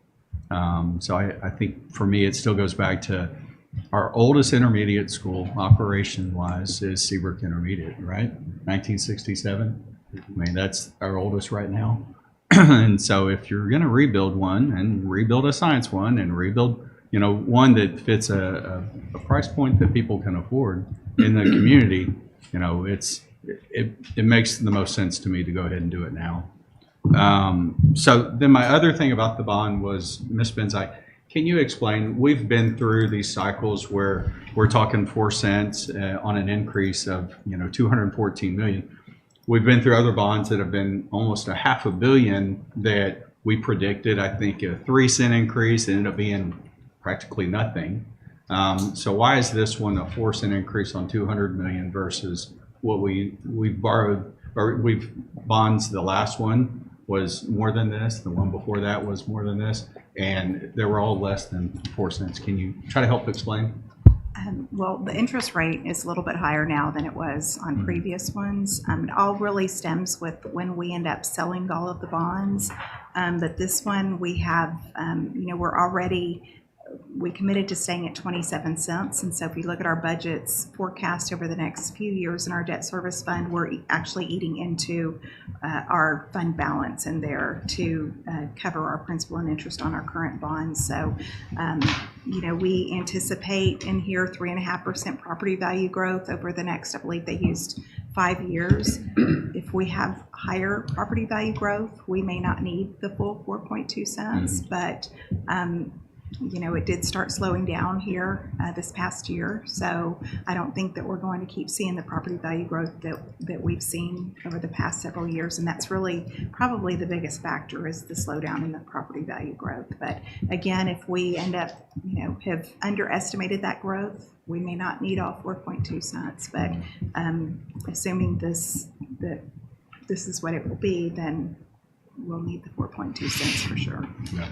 So I think for me, it still goes back to our oldest intermediate school, operation-wise, is Seabrook Intermediate, right? 1967. I mean, that's our oldest right now. And so if you're going to rebuild one and rebuild a science one and rebuild one that fits a price point that people can afford in the community, it makes the most sense to me to go ahead and do it now. So then my other thing about the bond was, Ms. Benzai, can you explain, we've been through these cycles where we're talking 4 cents on an increase of 214 million. we've been through other bonds that have been almost a $500 million that we predicted, I think, a 3-cent increase ended up being practically nothing. So why is this one a 4-cent increase on 200 million versus what we borrowed, or we've bonds, the last one was more than this, the one before that was more than this, and they were all less than 4 cents. Can you try to help explain? Well, the interest rate is a little bit higher now than it was on previous ones. It all really stems with when we end up selling all of the bonds. But this one we have, we committed to staying at 27 cents. And so if you look at our budgets forecast over the next few years in our debt service fund, we're actually eating into our fund balance in there to cover our principal and interest on our current bonds. So, we anticipate in here 3.5% property value growth over the next, I believe they used 5 years. If we have higher property value growth, we may not need the full 4.2 cents, but it did start slowing down here this past year. So I don't think that we're going to keep seeing the property value growth that we've seen over the past several years. And that's really probably the biggest factor, is the slowdown in the property value growth. But again, if we end up, have underestimated that growth, we may not need all 4.2 cents. But assuming that this is what it will be, then we'll need the 4.2 cents for sure. Yeah.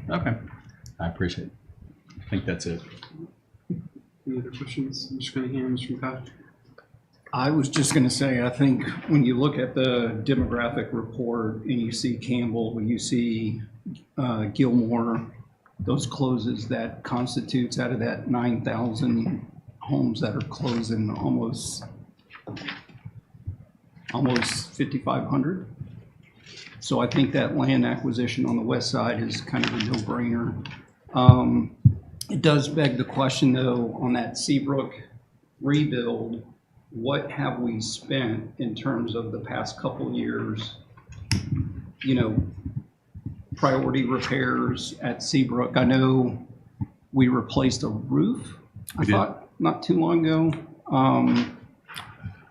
Okay. I appreciate it. I think that's it. Any other questions? Mr. Cunningham, Mr. McCoy? I was just going to say, I think when you look at the demographic report and you see Campbell, you see Gilmore, those closes, that constitutes out of that 9,000 homes that are closing almost 5,500. So I think that land acquisition on the west side is kind of a no-brainer. It does beg the question, though, on that Seabrook rebuild, what have we spent in terms of the past couple years, priority repairs at Seabrook? I know we replaced a roof, I thought, not too long ago,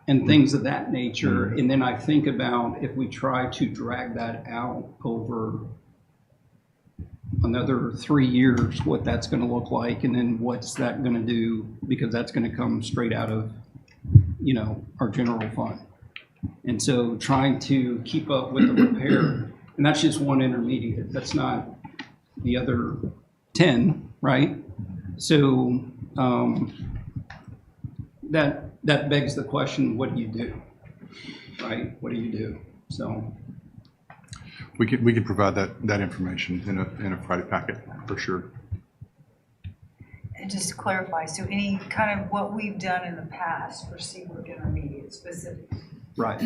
and things of that nature. And then I think about if we try to drag that out over another 3 years, what that's going to look like, and then what's that going to do, because that's going to come straight out of, our general fund. And so trying to keep up with the repair, and that's just one intermediate, that's not the other 10, right? So that begs the question, what do you do, right? What do you do? So we could provide that information in a Friday packet for sure. And just to clarify, so any kind of what we've done in the past for Seabrook Intermediate specifically. Right.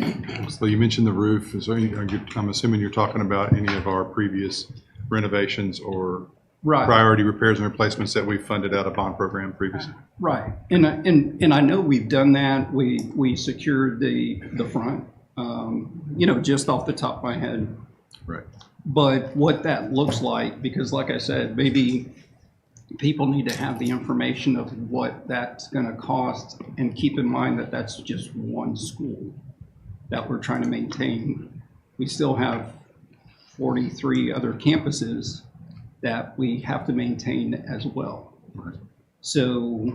Well, you mentioned the roof. Is there I'm assuming you're talking about any of our previous renovations or priority repairs and replacements that we funded out of bond program previously. Right. And I know we've done that. We secured the front, just off the top of my head. Right. But what that looks like, because like I said, maybe people need to have the information of what that's going to cost, and keep in mind that that's just one school that we're trying to maintain. We still have 43 other campuses that we have to maintain as well. Right. So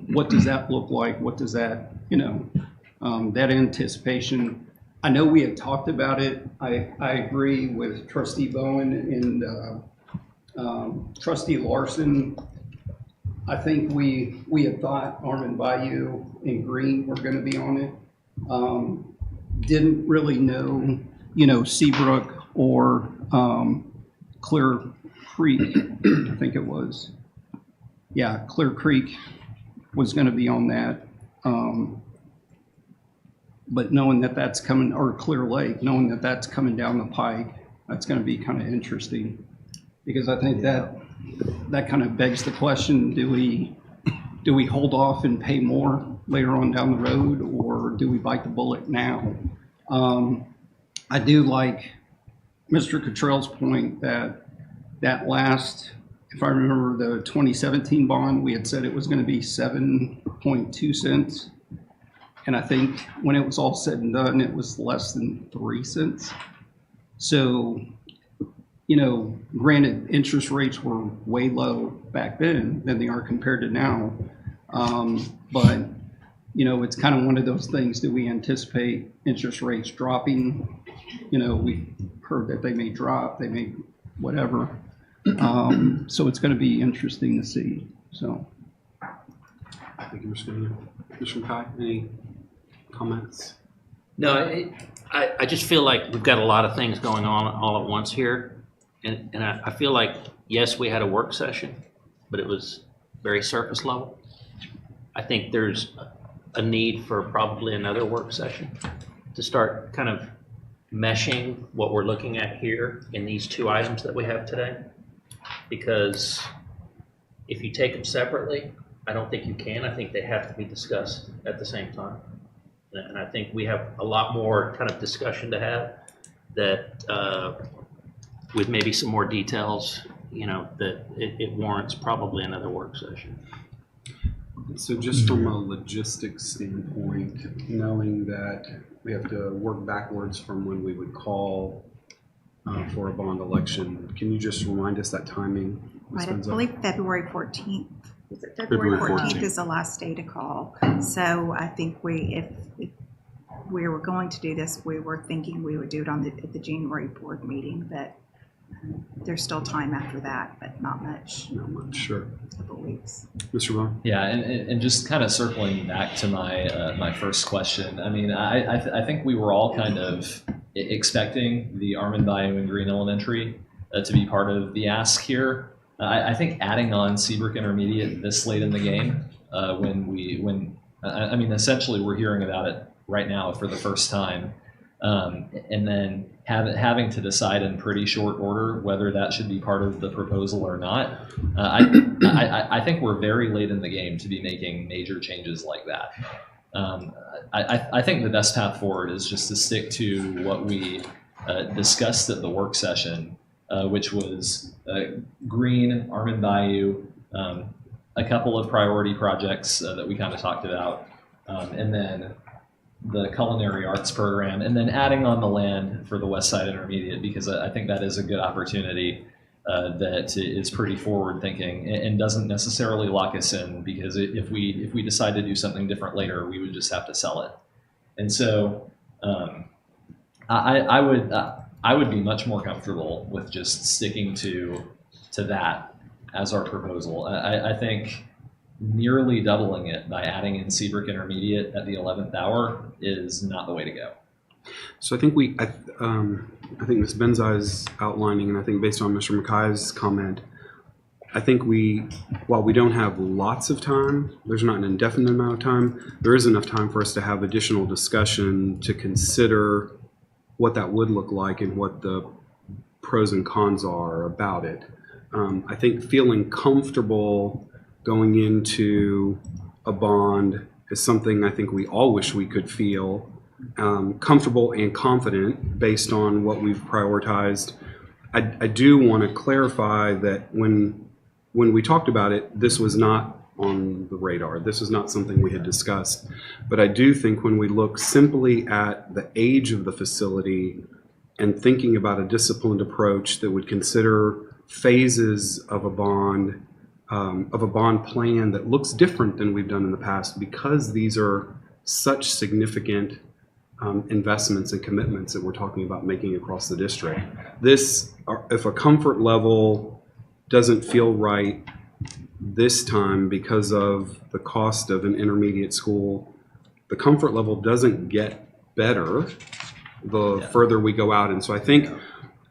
what does that look like? What does that, that anticipation? I know we had talked about it. I agree with Trustee Bowen and Trustee Larson. I think we had thought Armand Bayou and Green were going to be on it. Didn't really know, Seabrook or Clear Creek, I think it was. Yeah, Clear Creek was going to be on that. But knowing that that's coming, or Clear Lake, knowing that that's coming down the pike, that's going to be kind of interesting. Because I think that kind of begs the question, do we hold off and pay more later on down the road, or do we bite the bullet now? I do like Mr. Cottrell's point that last, if I remember the 2017 bond, we had said it was going to be 7.2 cents. And I think when it was all said and done, it was less than 3 cents. So, you know, granted, interest rates were way low back then than they are compared to now. But, you know, it's kind of one of those things that we anticipate interest rates dropping. You know, we heard that they may drop, they may whatever. So it's going to be interesting to see. So. Thank you, Mr. Miller. Mr. McKay, any comments? No, I just feel like we've got a lot of things going on all at once here. And I feel like, yes, we had a work session, but it was very surface level. I think there's a need for probably another work session to start kind of meshing what we're looking at here in these 2 items that we have today. Because if you take them separately, I don't think you can. I think they have to be discussed at the same time. And I think we have a lot more kind of discussion to have that with maybe some more details, you know, that it warrants probably another work session. So just from a logistics standpoint, knowing that we have to work backwards from when we would call for a bond election, can you just remind us that timing? Right, I believe February 14th. Is it February 14th is the last day to call. So I think if we were going to do this, we were thinking we would do it at the January board meeting, but there's still time after that, but not much. Not much, sure. A couple weeks. Mr. Vaughn? Yeah, and just kind of circling back to my my first question. I mean, I think we were all kind of expecting the Armand Bayou and Green Elementary to be part of the ask here. I think adding on Seabrook Intermediate this late in the game, I mean, essentially we're hearing about it right now for the first time, and then having to decide in pretty short order whether that should be part of the proposal or not. I think we're very late in the game to be making major changes like that. I think the best path forward is just to stick to what we discussed at the work session, which was Green, Armand Bayou, a couple of priority projects that we kind of talked about, and then the culinary arts program, and then adding on the land for the West Side Intermediate, because I think that is a good opportunity that is pretty forward thinking and doesn't necessarily lock us in, because if we decide to do something different later, we would just have to sell it. And so I would be much more comfortable with just sticking to that as our proposal. I think nearly doubling it by adding in Seabrook Intermediate at the 11th hour is not the way to go. So I think I think Ms. Benzai is outlining, and I think based on Mr. McKay's comment, I think while we don't have lots of time, there's not an indefinite amount of time, there is enough time for us to have additional discussion to consider what that would look like and what the pros and cons are about it. I think feeling comfortable going into a bond is something I think we all wish we could feel comfortable and confident based on what we've prioritized. I do want to clarify that when we talked about it, this was not on the radar. This is not something we had discussed. But I do think when we look simply at the age of the facility and thinking about a disciplined approach that would consider phases of a bond plan that looks different than we've done in the past, because these are such significant investments and commitments that we're talking about making across the district. If a comfort level doesn't feel right this time because of the cost of an intermediate school, the comfort level doesn't get better the further we go out. And so I think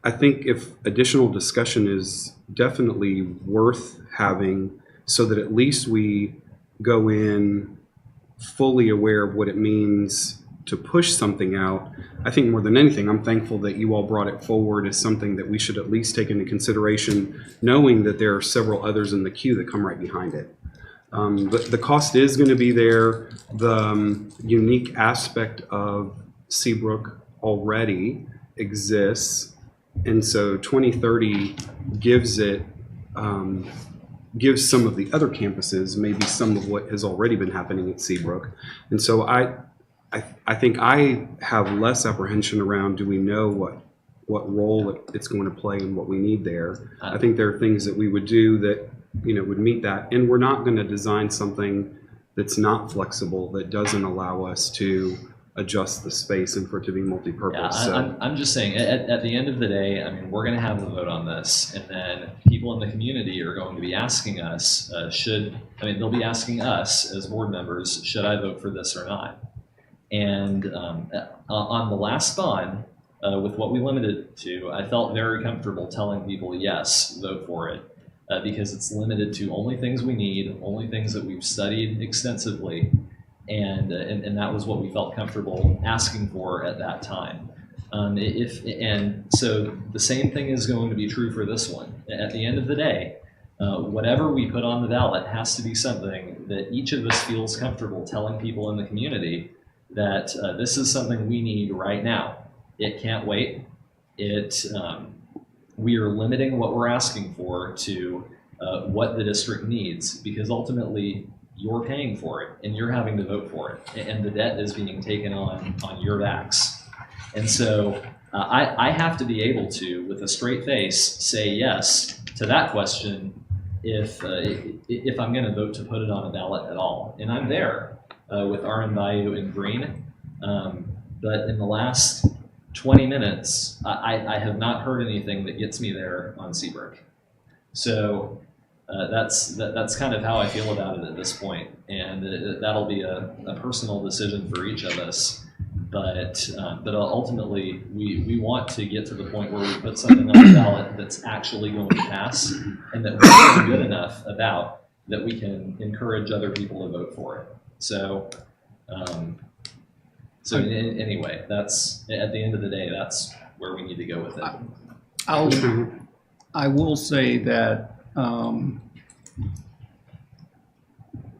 if additional discussion is definitely worth having, so that at least we go in fully aware of what it means to push something out. I think more than anything, I'm thankful that you all brought it forward as something that we should at least take into consideration, knowing that there are several others in the queue that come right behind it. The cost is going to be there. The unique aspect of Seabrook already exists, and so 2030 gives some of the other campuses maybe some of what has already been happening at Seabrook. And so I think I have less apprehension around, do we know what role it's going to play and what we need there. I think there are things that we would do that, would meet that. And we're not going to design something that's not flexible, that doesn't allow us to adjust the space and for it to be multi-purpose. Yeah, I'm just saying, at the end of the day, I mean, we're going to have the vote on this, and then people in the community are going to be asking us, they'll be asking us as board members, should I vote for this or not? And on the last bond, with what we limited it to, I felt very comfortable telling people, yes, vote for it, because it's limited to only things we need, only things that we've studied extensively, and that was what we felt comfortable asking for at that time. And so the same thing is going to be true for this one. At the end of the day, whatever we put on the ballot has to be something that each of us feels comfortable telling people in the community that this is something we need right now. It can't wait. We are limiting what we're asking for to what the district needs, because ultimately you're paying for it and you're having to vote for it, and the debt is being taken on your backs. And so I have to be able to, with a straight face, say yes to that question if I'm going to vote to put it on a ballot at all. And I'm there with Armin Bayou and Green, but in the last 20 minutes, I have not heard anything that gets me there on Seabrook. So that's kind of how I feel about it at this point, and that'll be a personal decision for each of us. But ultimately, we want to get to the point where we put something on the ballot that's actually going to pass, and that we're feeling good enough about that we can encourage other people to vote for it. So. Anyway, that's at the end of the day, that's where we need to go with it. I will say that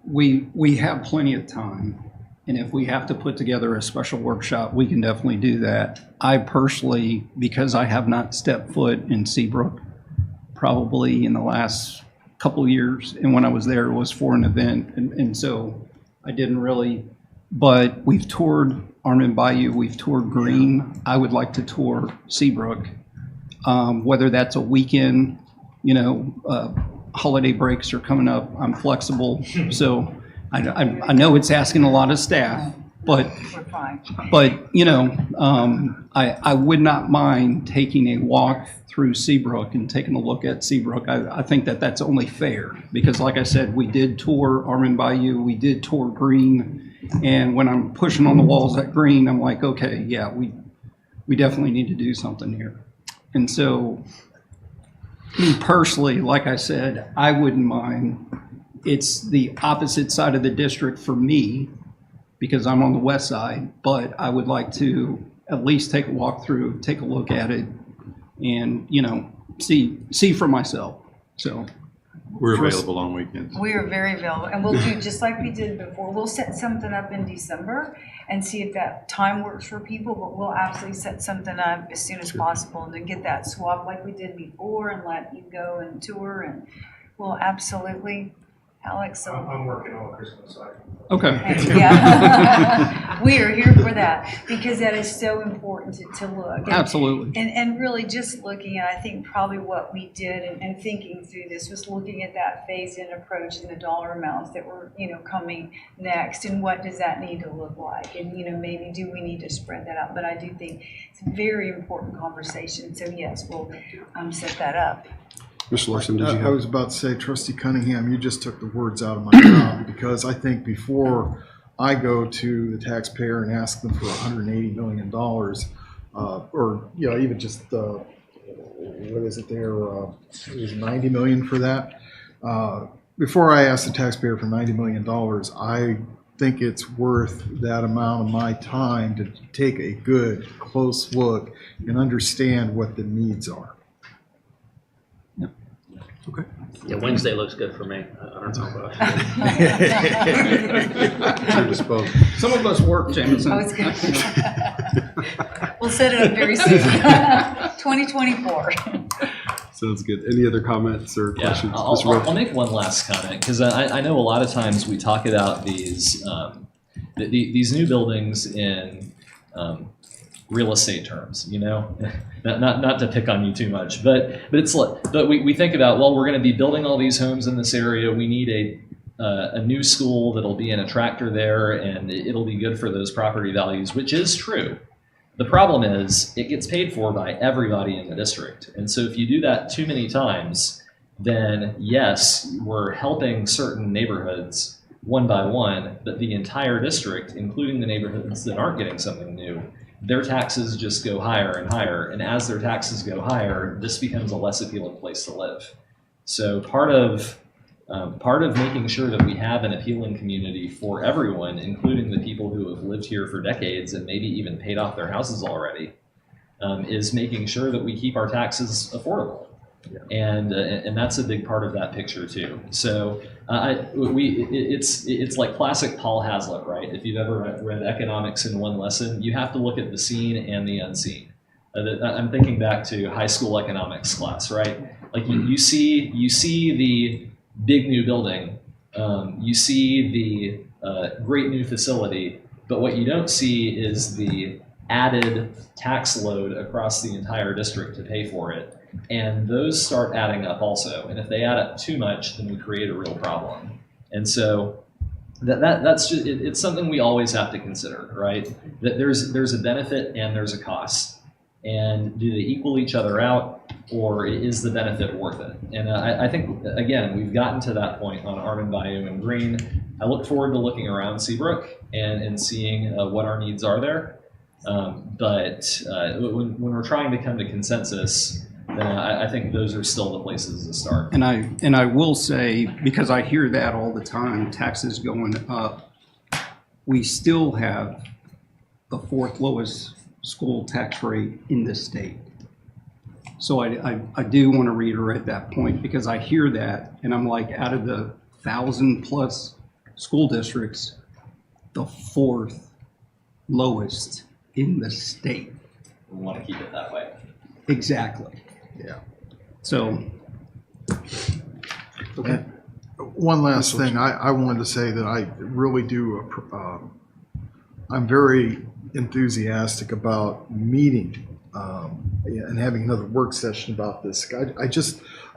we have plenty of time, and if we have to put together a special workshop, we can definitely do that. I personally, because I have not stepped foot in Seabrook probably in the last couple of years, and when I was there, it was for an event, and so I didn't really. But we've toured Armin Bayou, we've toured Green. I would like to tour Seabrook, whether that's a weekend, holiday breaks are coming up. I'm flexible, so I know it's asking a lot of staff, but I would not mind taking a walk through Seabrook and taking a look at Seabrook. I think that's only fair, because like I said, we did tour Armin Bayou, we did tour Green. And when I'm pushing on the walls at Green, I'm like, okay, yeah, we definitely need to do something here. And so, me personally, like I said, I wouldn't mind. It's the opposite side of the district for me, because I'm on the west side, but I would like to at least take a walk through, take a look at it, and, see for myself. So. We're available on weekends. We are very available, and we'll do just like we did before. We'll set something up in December and see if that time works for people, but we'll absolutely set something up as soon as possible and then get that swap like we did before and let you go and tour, and we'll absolutely, Alex. So I'm working all Christmas. Okay. Yeah. We are here for that, because that is so important to look. And, absolutely. And really just looking at, I think probably what we did and thinking through this was looking at that phased-in approach and the dollar amounts that were, coming next, and what does that need to look like, and maybe do we need to spread that out. But I do think it's a very important conversation. So yes, we'll set that up. Mr. Larson, did you have? I was about to say, Trustee Cunningham, you just took the words out of my mouth, because I think before I go to the taxpayer and ask them for $180 million, or even just what is it there? It was $90 million for that. Before I ask the taxpayer for $90 million, I think it's worth that amount of my time to take a good, close look and understand what the needs are. Okay. Yeah, Wednesday looks good for me. I don't know about Some of us work, Jameson. Oh, it's good. We'll set it up very soon. 2024. Sounds good. Any other comments or questions? I'll make one last comment, because I know a lot of times we talk about these these new buildings in real estate terms, not to pick on you too much, but we think about, well, we're going to be building all these homes in this area. We need a new school that'll be an attractor there, and it'll be good for those property values, which is true. The problem is it gets paid for by everybody in the district. And so if you do that too many times, then yes, we're helping certain neighborhoods one by one, but the entire district, including the neighborhoods that aren't getting something new, their taxes just go higher and higher. And as their taxes go higher, this becomes a less appealing place to live. So part of making sure that we have an appealing community for everyone, including the people who have lived here for decades and maybe even paid off their houses already, is making sure that we keep our taxes affordable. Yeah. And that's a big part of that picture too. So it's like classic Paul Hazlitt, right? If you've ever read economics in one lesson, you have to look at the seen and the unseen. I'm thinking back to high school economics class, right? Like you see the big new building, you see the great new facility, but what you don't see is the added tax load across the entire district to pay for it. And those start adding up also. And if they add up too much, then we create a real problem. And so that's just, it's something we always have to consider, right? That there's a benefit and there's a cost. And do they equal each other out, or is the benefit worth it? And I think, again, we've gotten to that point on Armand Bayou and Green. I look forward to looking around Seabrook and seeing what our needs are there. But when we're trying to come to consensus, then I think those are still the places to start. And I will say, because I hear that all the time, taxes going up, we still have the fourth lowest school tax rate in this state. So I do want to reiterate that point, because I hear that and I'm like, out of the 1,000+ school districts, the fourth lowest in the state. We want to keep it that way. Exactly. Yeah. So, okay. One last thing, I wanted to say that I really do, I'm very enthusiastic about meeting and having another work session about this. It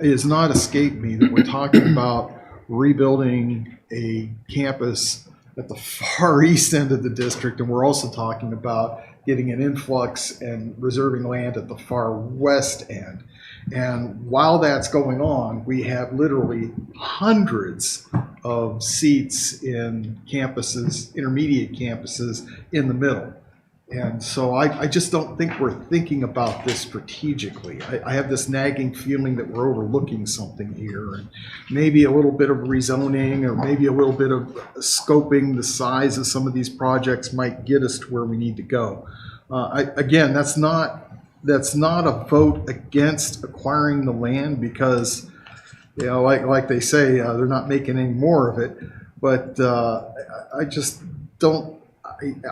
has not escaped me that we're talking about rebuilding a campus at the far east end of the district, and we're also talking about getting an influx and reserving land at the far west end. And while that's going on, we have literally hundreds of seats in campuses, intermediate campuses in the middle. And so I just don't think we're thinking about this strategically. I have this nagging feeling that we're overlooking something here, and maybe a little bit of rezoning or maybe a little bit of scoping the size of some of these projects might get us to where we need to go. Again, that's not a vote against acquiring the land, because, like they say, they're not making any more of it. But I just don't.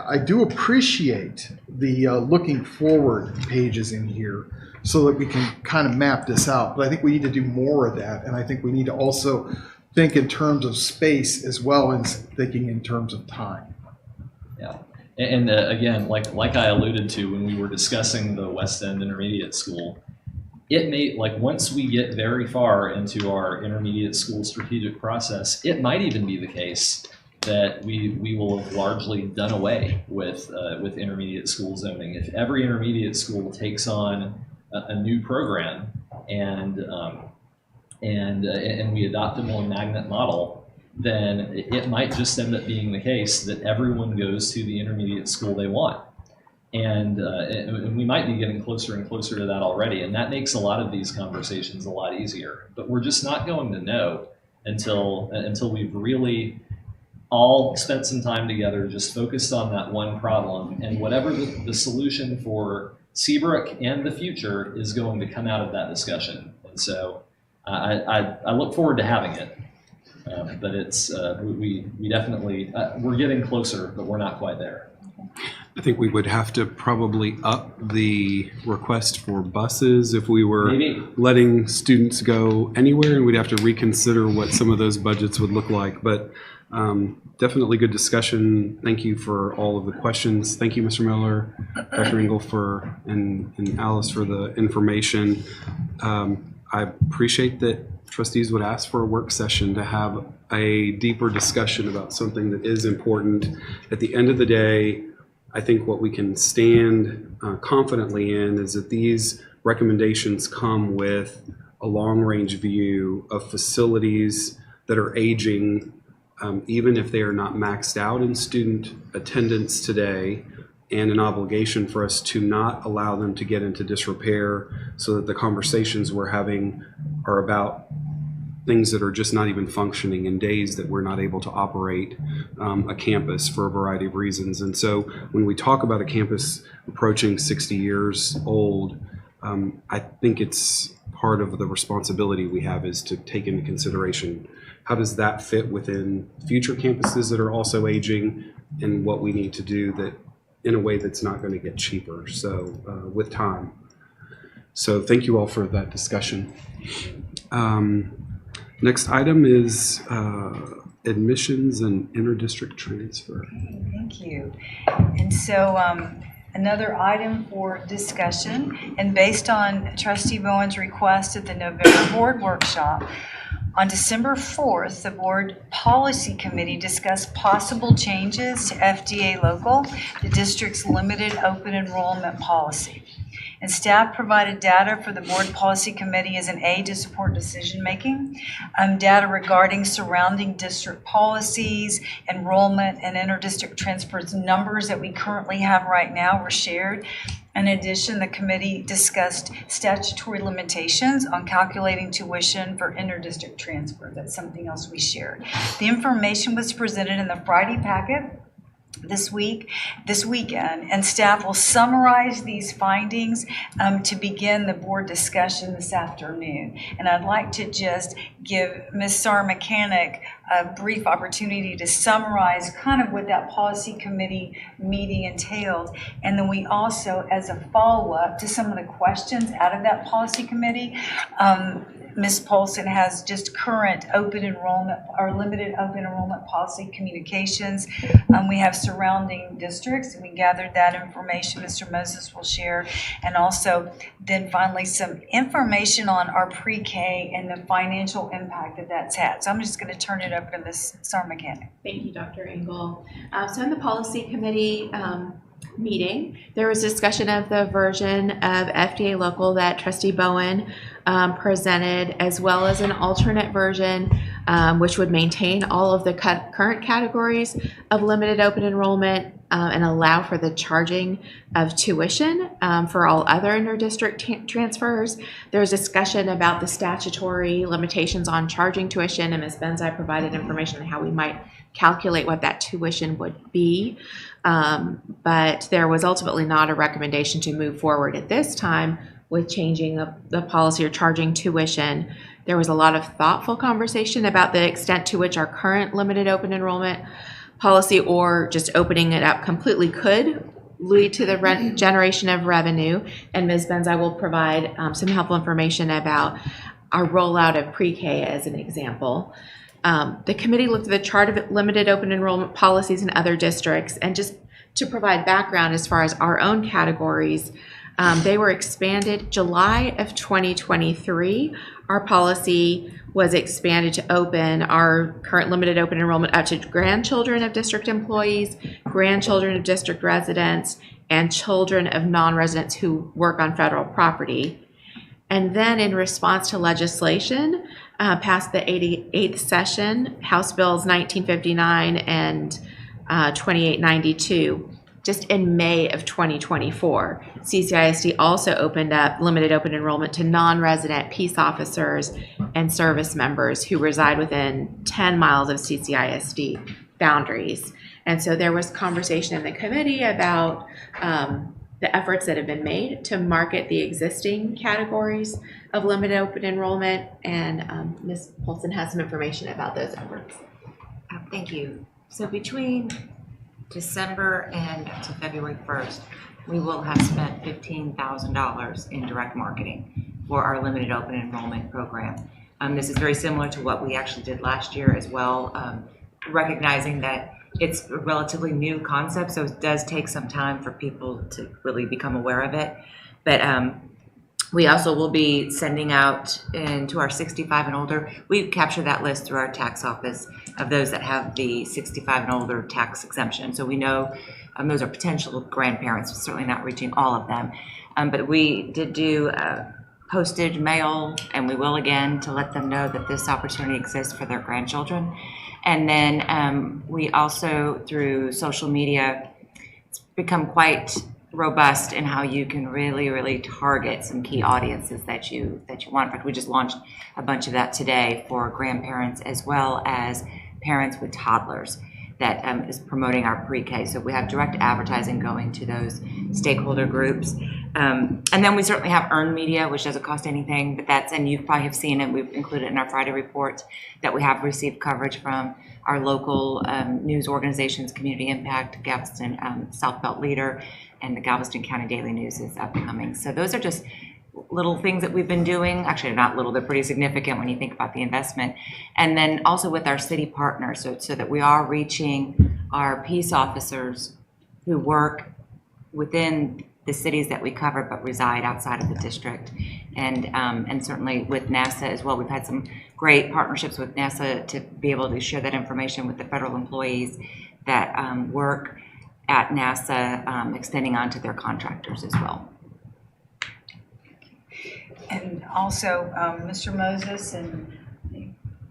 I do appreciate the looking forward pages in here so that we can kind of map this out. But I think we need to do more of that, and I think we need to also think in terms of space as well as thinking in terms of time. Yeah. And again, like I alluded to when we were discussing the West End Intermediate School, it may, once we get very far into our intermediate school strategic process, it might even be the case that we will have largely done away with intermediate school zoning. If every intermediate school takes on a new program and we adopt a more magnet model, then it might just end up being the case that everyone goes to the intermediate school they want. And we might be getting closer and closer to that already. And that makes a lot of these conversations a lot easier. But we're just not going to know until we've really all spent some time together, just focused on that one problem. And whatever the solution for Seabrook and the future is going to come out of that discussion. And so I look forward to having it. But it's we definitely we're getting closer, but we're not quite there. I think we would have to probably up the request for buses if we were letting students go anywhere, and we'd have to reconsider what some of those budgets would look like. But Definitely good discussion. Thank you for all of the questions. Thank you, Mr. Miller, Dr. Engel and Alice for the information. I appreciate that trustees would ask for a work session to have a deeper discussion about something that is important. At the end of the day, I think what we can stand confidently in is that these recommendations come with a long-range view of facilities that are aging, even if they are not maxed out in student attendance today, and an obligation for us to not allow them to get into disrepair, so that the conversations we're having are about things that are just not even functioning in days that we're not able to operate a campus for a variety of reasons. And so when we talk about a campus approaching 60 years old, I think it's part of the responsibility we have is to take into consideration how does that fit within future campuses that are also aging, and what we need to do that in a way that's not going to get cheaper, so with time. So thank you all for that discussion. Next item is admissions and interdistrict transfer. Okay, thank you. And so another item for discussion, and based on Trustee Bowen's request at the November board workshop, on December 4th, the Board Policy Committee discussed possible changes to FDA local, the district's limited open enrollment policy. And staff provided data for the Board Policy Committee as an aid to support decision-making. Data regarding surrounding district policies, enrollment, and interdistrict transfers numbers that we currently have right now were shared. In addition, the committee discussed statutory limitations on calculating tuition for interdistrict transfer. That's something else we shared. The information was presented in the Friday packet this weekend, and staff will summarize these findings to begin the board discussion this afternoon. And I'd like to just give Ms. Sarr-Mechanic a brief opportunity to summarize kind of what that policy committee meeting entailed. And then we also, as a follow-up to some of the questions out of that policy committee, Ms. Polson has just current open enrollment or limited open enrollment policy communications. We have surrounding districts, and we gathered that information Mr. Moses will share. And also then finally some information on our pre-K and the financial impact that that's had. So I'm just going to turn it over to Ms. Sarr-Mechanic. Thank you, Dr. Engel. So in the policy committee meeting, there was discussion of the version of FDA local that Trustee Bowen presented, as well as an alternate version which would maintain all of the current categories of limited open enrollment and allow for the charging of tuition for all other interdistrict transfers. There was discussion about the statutory limitations on charging tuition, and Ms. Benzai provided information on how we might calculate what that tuition would be. But there was ultimately not a recommendation to move forward at this time with changing the policy or charging tuition. There was a lot of thoughtful conversation about the extent to which our current limited open enrollment policy or just opening it up completely could lead to the generation of revenue. And Ms. Benzai will provide some helpful information about our rollout of pre-K as an example. The committee looked at the chart of limited open enrollment policies in other districts, and just to provide background as far as our own categories, they were expanded July of 2023. Our policy was expanded to open our current limited open enrollment up to grandchildren of district employees, grandchildren of district residents, and children of non-residents who work on federal property. And then in response to legislation passed the 88th session, House Bills 1959 and 2892, just in May of 2024, CCISD also opened up limited open enrollment to non-resident peace officers and service members who reside within 10 miles of CCISD boundaries. And so there was conversation in the committee about the efforts that have been made to market the existing categories of limited open enrollment, and Ms. Polson has some information about those efforts. Thank you. So between December and to February 1st, we will have spent $15,000 in direct marketing for our limited open enrollment program. This is very similar to what we actually did last year as well. recognizing that it's a relatively new concept, so it does take some time for people to really become aware of it. But we also will be sending out into our 65 and older. We capture that list through our tax office of those that have the 65 and older tax exemption. So we know those are potential grandparents, certainly not reaching all of them. But we did do postage mail, and we will again, to let them know that this opportunity exists for their grandchildren. And then we also, through social media, it's become quite robust in how you can really target some key audiences that you want. In fact, we just launched a bunch of that today for grandparents as well as parents with toddlers that is promoting our pre-K. So we have direct advertising going to those stakeholder groups. And then we certainly have earned media, which doesn't cost anything, but that's, and you probably have seen it, we've included it in our Friday reports, that we have received coverage from our local news organizations, Community Impact, Galveston South Belt Leader, and the Galveston County Daily News is upcoming. So those are just little things that we've been doing. Actually, not little, they're pretty significant when you think about the investment. And then also with our city partners, so that we are reaching our peace officers who work within the cities that we cover but reside outside of the district. And certainly with NASA as well. We've had some great partnerships with NASA to be able to share that information with the federal employees that work at NASA, extending on to their contractors as well. And also, Mr. Moses and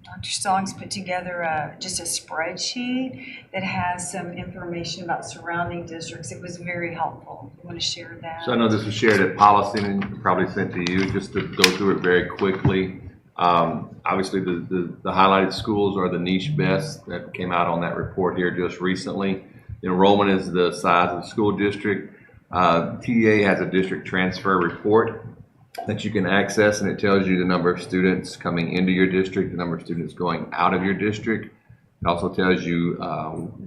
Dr. Stallings put together just a spreadsheet that has some information about surrounding districts. It was very helpful. You want to share that? So I know this was shared at policy and probably sent to you, just to go through it very quickly. Obviously, the highlighted schools are the niche best that came out on that report here just recently. The enrollment is the size of the school district. TDA has a district transfer report that you can access, and it tells you the number of students coming into your district, the number of students going out of your district. It also tells you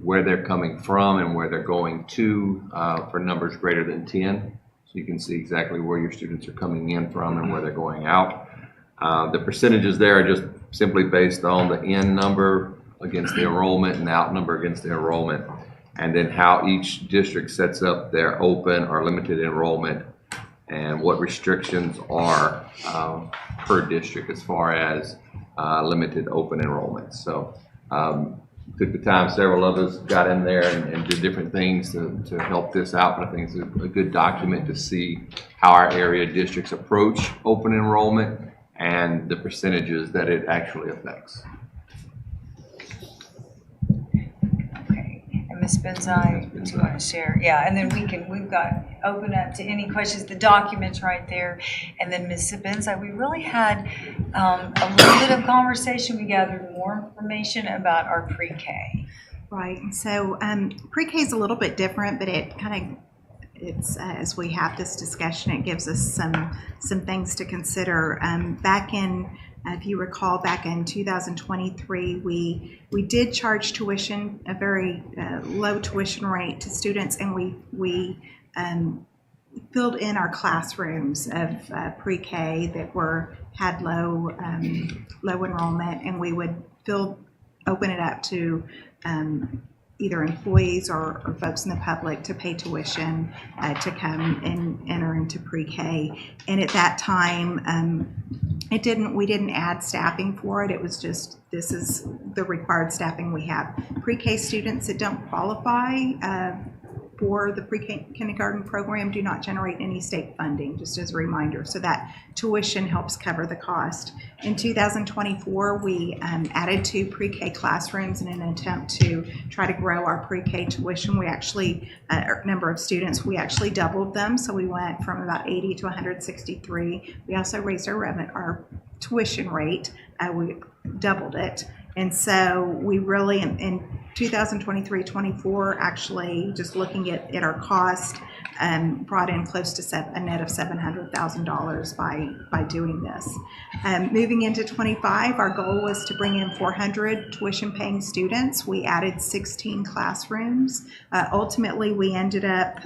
where they're coming from and where they're going to for numbers greater than 10. So you can see exactly where your students are coming in from and where they're going out. The percentages there are just simply based on the in number against the enrollment and out number against the enrollment, and then how each district sets up their open or limited enrollment and what restrictions are per district as far as limited open enrollment. So took the time, several of us got in there and did different things to help this out, but I think it's a good document to see how our area districts approach open enrollment and the percentages that it actually affects. Ms. Benzai, do you want to share? Yeah, and then we've got open up to any questions, the document's right there. And then Ms. Benzai, we really had a little bit of conversation. We gathered more information about our pre-K. Right, and so pre-K is a little bit different, but it kind of, it's as we have this discussion, it gives us some things to consider. Back in, if you recall, back in 2023, we did charge tuition, a very low tuition rate to students, and we filled in our classrooms of pre-K that had low enrollment, and we would open it up to either employees or folks in the public to pay tuition to come and enter into pre-K. And at that time, we didn't add staffing for it. It was just, this is the required staffing we have. Pre-K students that don't qualify for the pre-kindergarten program do not generate any state funding, just as a reminder. So that tuition helps cover the cost. In 2024, we added 2 pre-K classrooms in an attempt to try to grow our pre-K tuition. We actually, number of students, we actually doubled them. So we went from about 80 to 163. We also raised our tuition rate. We doubled it. And so we really, in 2023-24, actually, just looking at our cost, brought in close to a net of $700,000 by doing this. Moving into 25, our goal was to bring in 400 tuition-paying students. We added 16 classrooms. Ultimately, we ended up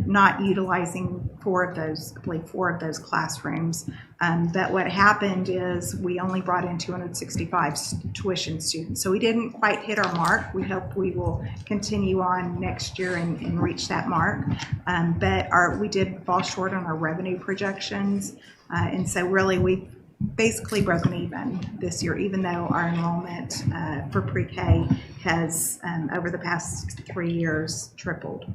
not utilizing 4 of those classrooms. But what happened is we only brought in 265 tuition students. So we didn't quite hit our mark. We hope we will continue on next year and reach that mark. But we did fall short on our revenue projections. And so really we've basically broken even this year, even though our enrollment for pre-K has, over the past 3 years, tripled.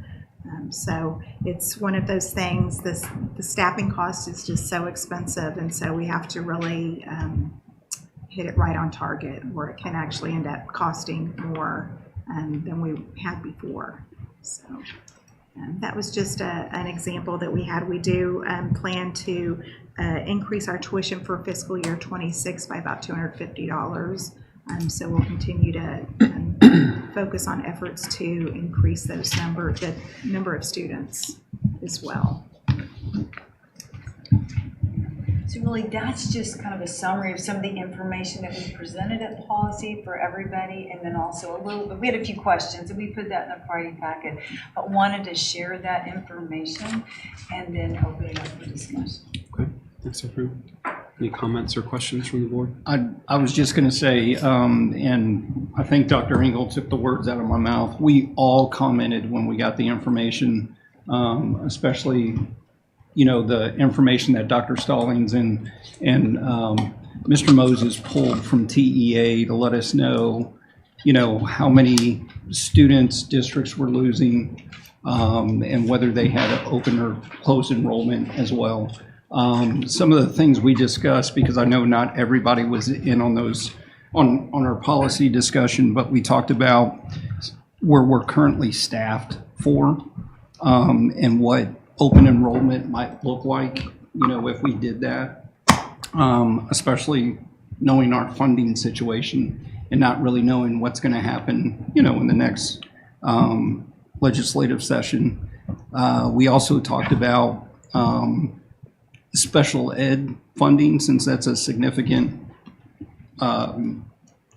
So it's one of those things, the staffing cost is just so expensive, and so we have to really hit it right on target, where it can actually end up costing more than we had before. So that was just an example that we had. We do plan to increase our tuition for fiscal year 26 by about $250. So we'll continue to focus on efforts to increase the number of students as well. So really, that's just kind of a summary of some of the information that we presented at policy for everybody, and then also a little bit, we had a few questions, and we put that in the Friday packet, but wanted to share that information and then open it up for discussion. Okay, thanks everyone. Any comments or questions from the board? I was just going to say, and I think Dr. Engel took the words out of my mouth. We all commented when we got the information, especially, the information that Dr. Stallings and Mr. Moses pulled from TEA to let us know, how many students districts were losing, and whether they had an open or closed enrollment as well. Some of the things we discussed, because I know not everybody was in on those on our policy discussion, but we talked about where we're currently staffed for, and what open enrollment might look like, if we did that, especially knowing our funding situation and not really knowing what's going to happen, in the next legislative session. We also talked about special ed funding, since that's a significant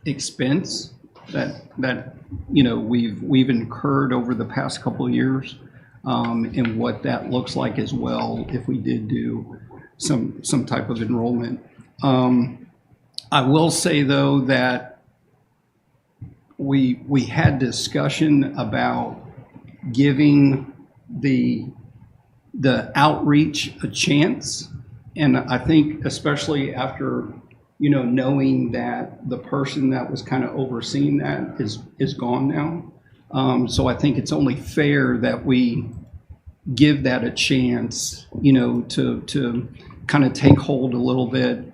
expense that we've incurred over the past couple of years, and what that looks like as well if we did do some type of enrollment. I will say though that we had discussion about giving the outreach a chance, and I think especially after knowing that the person that was kind of overseeing that is gone now, so I think it's only fair that we give that a chance, to kind of take hold a little bit.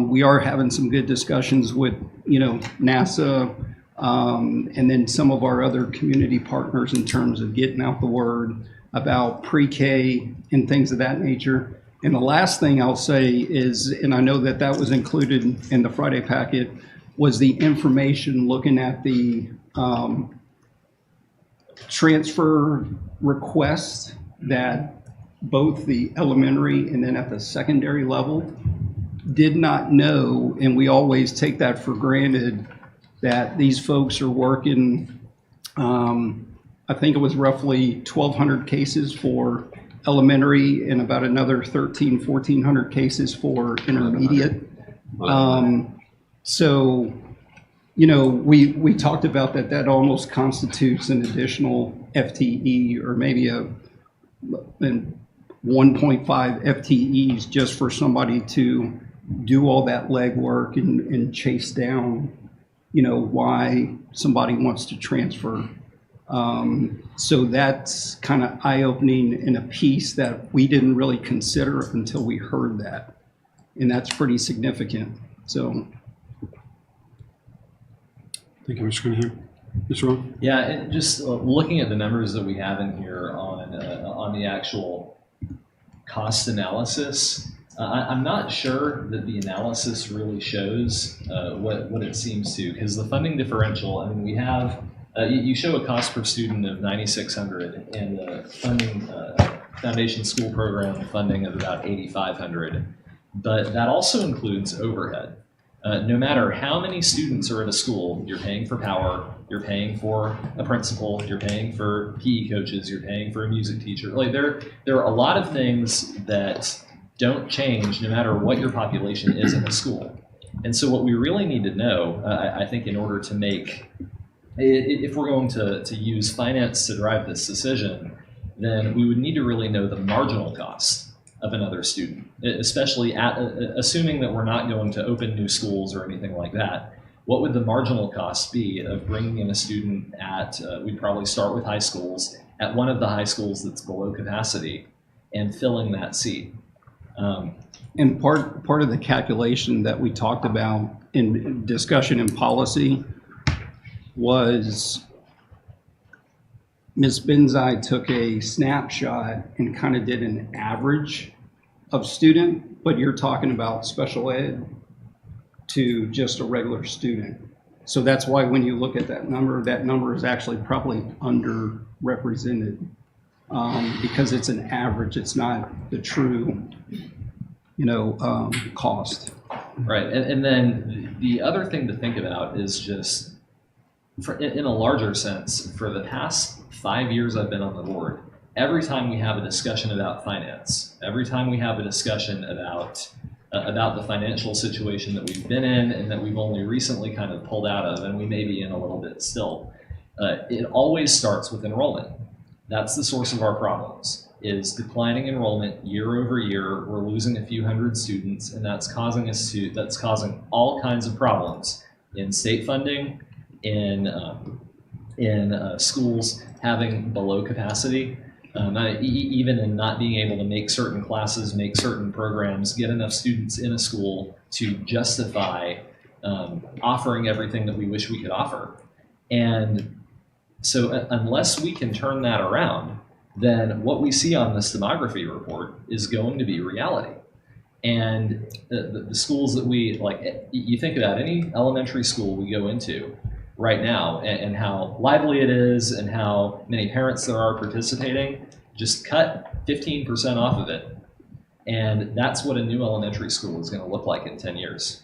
We are having some good discussions with NASA, and then some of our other community partners in terms of getting out the word about pre-K and things of that nature. And the last thing I'll say is, and I know that was included in the Friday packet, was the information looking at the transfer requests that both the elementary and then at the secondary level did not know, and we always take that for granted, that these folks are working, I think it was roughly 1,200 cases for elementary and about another 1,400 cases for intermediate. So, we talked about that almost constitutes an additional FTE, or maybe a 1.5 FTEs just for somebody to do all that legwork and chase down, why somebody wants to transfer. So that's kind of eye-opening, and a piece that we didn't really consider until we heard that. And that's pretty significant. So. Thank you, Mr. Cunningham. Mr. Ron? Yeah, and just looking at the numbers that we have in here on the actual cost analysis, I'm not sure that the analysis really shows what it seems to, because the funding differential, we have You show a cost per student of $9,600 and the funding, foundation school program funding of about $8,500, but that also includes overhead. No matter how many students are at a school, you're paying for power, you're paying for a principal, you're paying for PE coaches, you're paying for a music teacher. Like there are a lot of things that don't change no matter what your population is in a school. And so what we really need to know, I think, in order to make, if we're going to use finance to drive this decision, then we would need to really know the marginal cost of another student, especially assuming that we're not going to open new schools or anything like that. What would the marginal cost be of bringing in a student at, we'd probably start with high schools, at one of the high schools that's below capacity and filling that seat? And part of the calculation that we talked about in discussion and policy was Ms. Benzai took a snapshot and kind of did an average of student, but you're talking about special ed to just a regular student. So that's why when you look at that number is actually probably underrepresented because it's an average. It's not the true, cost. Right, and then the other thing to think about is just, in a larger sense, for the past 5 years I've been on the board, every time we have a discussion about finance, every time we have a discussion about the financial situation that we've been in and that we've only recently kind of pulled out of, and we may be in a little bit still, it always starts with enrollment. That's the source of our problems, is declining enrollment year over year. We're losing a few hundred students, and that's causing all kinds of problems in state funding, in schools having below capacity, even in not being able to make certain classes, make certain programs, get enough students in a school to justify offering everything that we wish we could offer. And so unless we can turn that around, then what we see on this demography report is going to be reality. And the schools that we, like, you think about any elementary school we go into right now and how lively it is and how many parents there are participating, just cut 15% off of it. And that's what a new elementary school is going to look like in 10 years.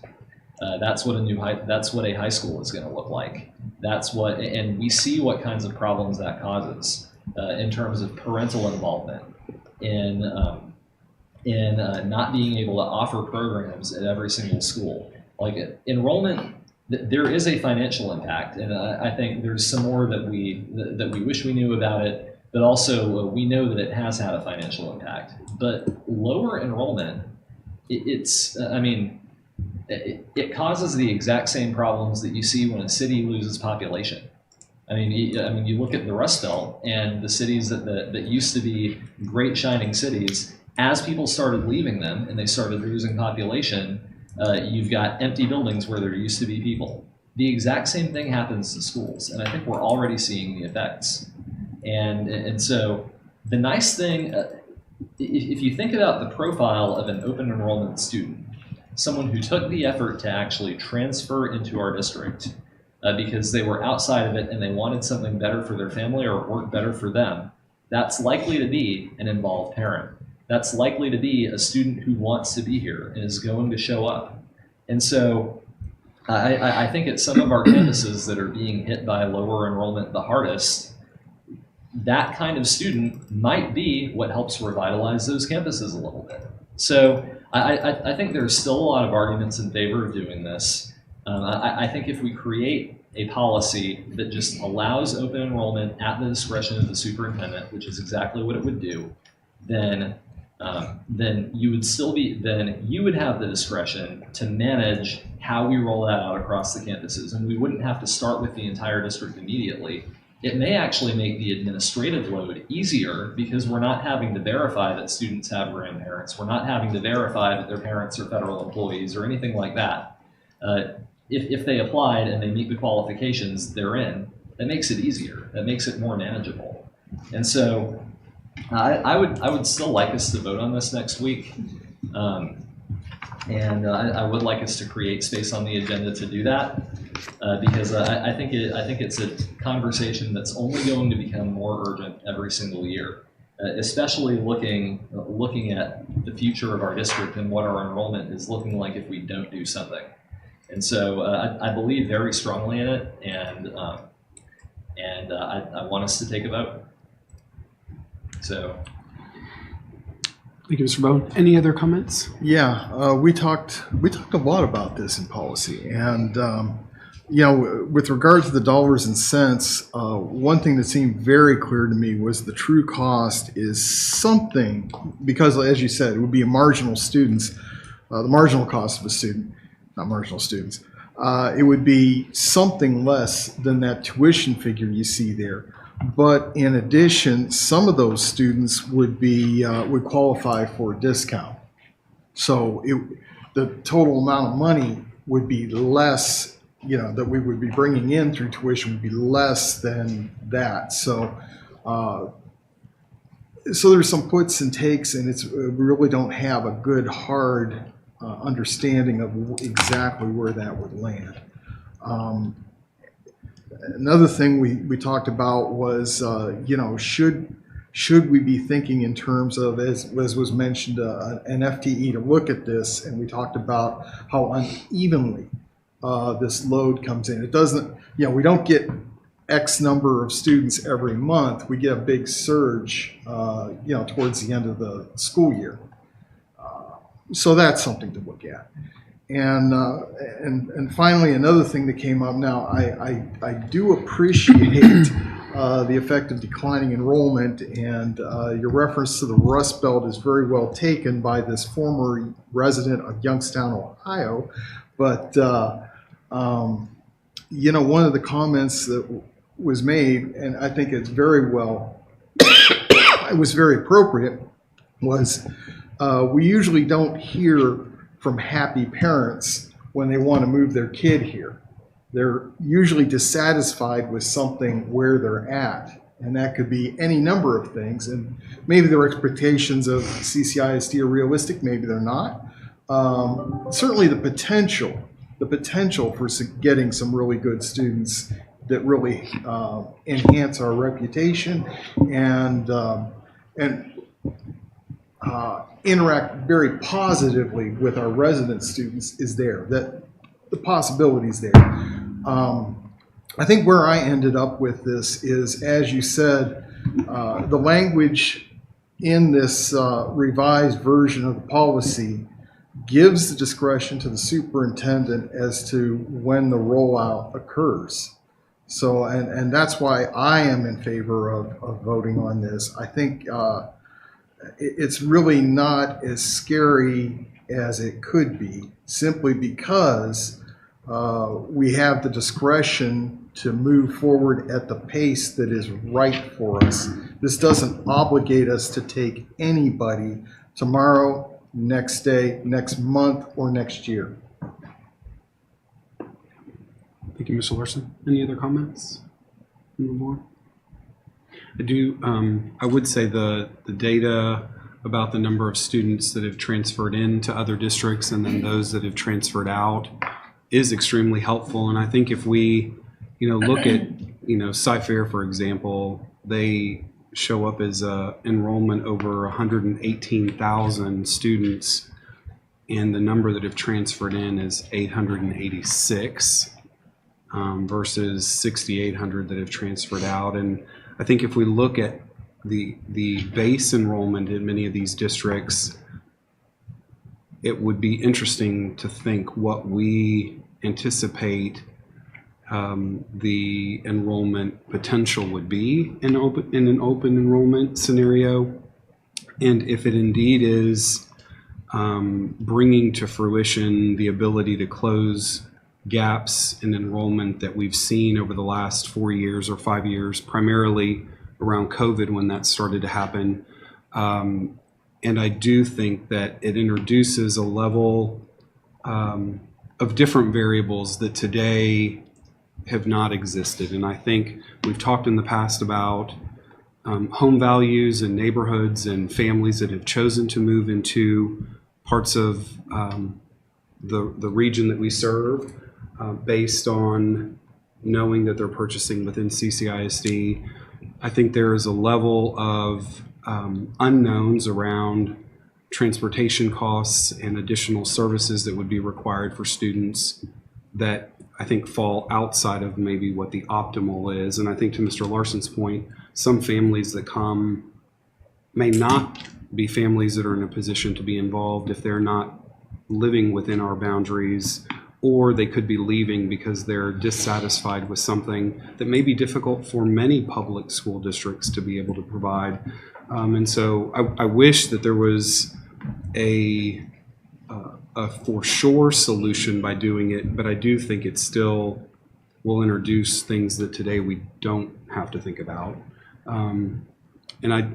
That's what a high school is going to look like. And we see what kinds of problems that causes in terms of parental involvement, in not being able to offer programs at every single school. Like enrollment, there is a financial impact, and I think there's some more that we wish we knew about it, but also we know that it has had a financial impact. But lower enrollment, it causes the exact same problems that you see when a city loses population. You look at the Rust Belt and the cities that used to be great shining cities. As people started leaving them and they started losing population, you've got empty buildings where there used to be people. The exact same thing happens to schools, and I think we're already seeing the effects. And so the nice thing, if you think about the profile of an open enrollment student, someone who took the effort to actually transfer into our district because they were outside of it and they wanted something better for their family or it worked better for them, that's likely to be an involved parent. That's likely to be a student who wants to be here and is going to show up. And so I think at some of our campuses that are being hit by lower enrollment the hardest, that kind of student might be what helps revitalize those campuses a little bit. So I think there's still a lot of arguments in favor of doing this. I think if we create a policy that just allows open enrollment at the discretion of the superintendent, which is exactly what it would do, then you would have the discretion to manage how we roll that out across the campuses, and we wouldn't have to start with the entire district immediately. It may actually make the administrative load easier because we're not having to verify that students have grandparents. We're not having to verify that their parents are federal employees or anything like that. If they applied and they meet the qualifications, they're in. That makes it easier. That makes it more manageable. And so I would still like us to vote on this next week. And I would like us to create space on the agenda to do that. because I think it's a conversation that's only going to become more urgent every single year, especially looking at the future of our district and what our enrollment is looking like if we don't do something. And so I believe very strongly in it, and I want us to take a vote. So. Thank you, Mr. Bowen. Any other comments? Yeah, we talked a lot about this in policy, and with regard to the dollars and cents, one thing that seemed very clear to me was the true cost is something, because as you said, it would be a marginal students, the marginal cost of a student, not marginal students. It would be something less than that tuition figure you see there. But in addition, some of those students would qualify for a discount. So the total amount of money would be less, that we would be bringing in through tuition would be less than that. So there's some puts and takes, and we really don't have a good hard understanding of exactly where that would land. Another thing we talked about was, should we be thinking in terms of, as was mentioned, an FTE to look at this, and we talked about how unevenly this load comes in. It doesn't, we don't get X number of students every month. We get a big surge, towards the end of the school year. So that's something to look at. And finally, another thing that came up now, I do appreciate the effect of declining enrollment, and your reference to the Rust Belt is very well taken by this former resident of Youngstown, Ohio. But, one of the comments that was made, and I think it's very well, it was very appropriate, was we usually don't hear from happy parents when they want to move their kid here. They're usually dissatisfied with something where they're at, and that could be any number of things, and maybe their expectations of CCISD are realistic, maybe they're not. Certainly the potential for getting some really good students that really enhance our reputation and interact very positively with our resident students is there. That the possibilities there. I think where I ended up with this is, as you said, the language in this revised version of the policy gives the discretion to the superintendent as to when the rollout occurs. So, and that's why I am in favor of voting on this. I think it's really not as scary as it could be, simply because we have the discretion to move forward at the pace that is right for us. This doesn't obligate us to take anybody tomorrow, next day, next month, or next year. Thank you, Mr. Larson. Any other comments from the board? I would say the data about the number of students that have transferred into other districts and then those that have transferred out is extremely helpful. And I think if we, look at, Cy-Fair, for example, they show up as enrollment over 118,000 students, and the number that have transferred in is 886 versus 6,800 that have transferred out. And I think if we look at the base enrollment in many of these districts, it would be interesting to think what we anticipate the enrollment potential would be in an open enrollment scenario, and if it indeed is bringing to fruition the ability to close gaps in enrollment that we've seen over the last 4 years or 5 years, primarily around COVID when that started to happen. And I do think that it introduces a level of different variables that today have not existed. And I think we've talked in the past about home values and neighborhoods and families that have chosen to move into parts of the region that we serve. based on knowing that they're purchasing within CCISD. I think there is a level of unknowns around transportation costs and additional services that would be required for students that I think fall outside of maybe what the optimal is. And I think to Mr. Larson's point, some families that come may not be families that are in a position to be involved if they're not living within our boundaries, or they could be leaving because they're dissatisfied with something that may be difficult for many public school districts to be able to provide. And so I wish that there was a for sure solution by doing it, but I do think it still will introduce things that today we don't have to think about. And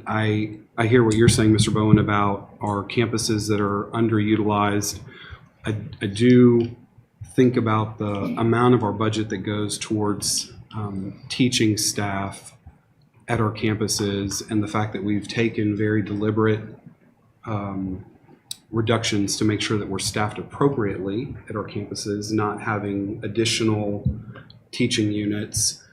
I hear what you're saying, Mr. Bowen, about our campuses that are underutilized. I do think about the amount of our budget that goes towards teaching staff at our campuses, and the fact that we've taken very deliberate reductions to make sure that we're staffed appropriately at our campuses, not having additional teaching units.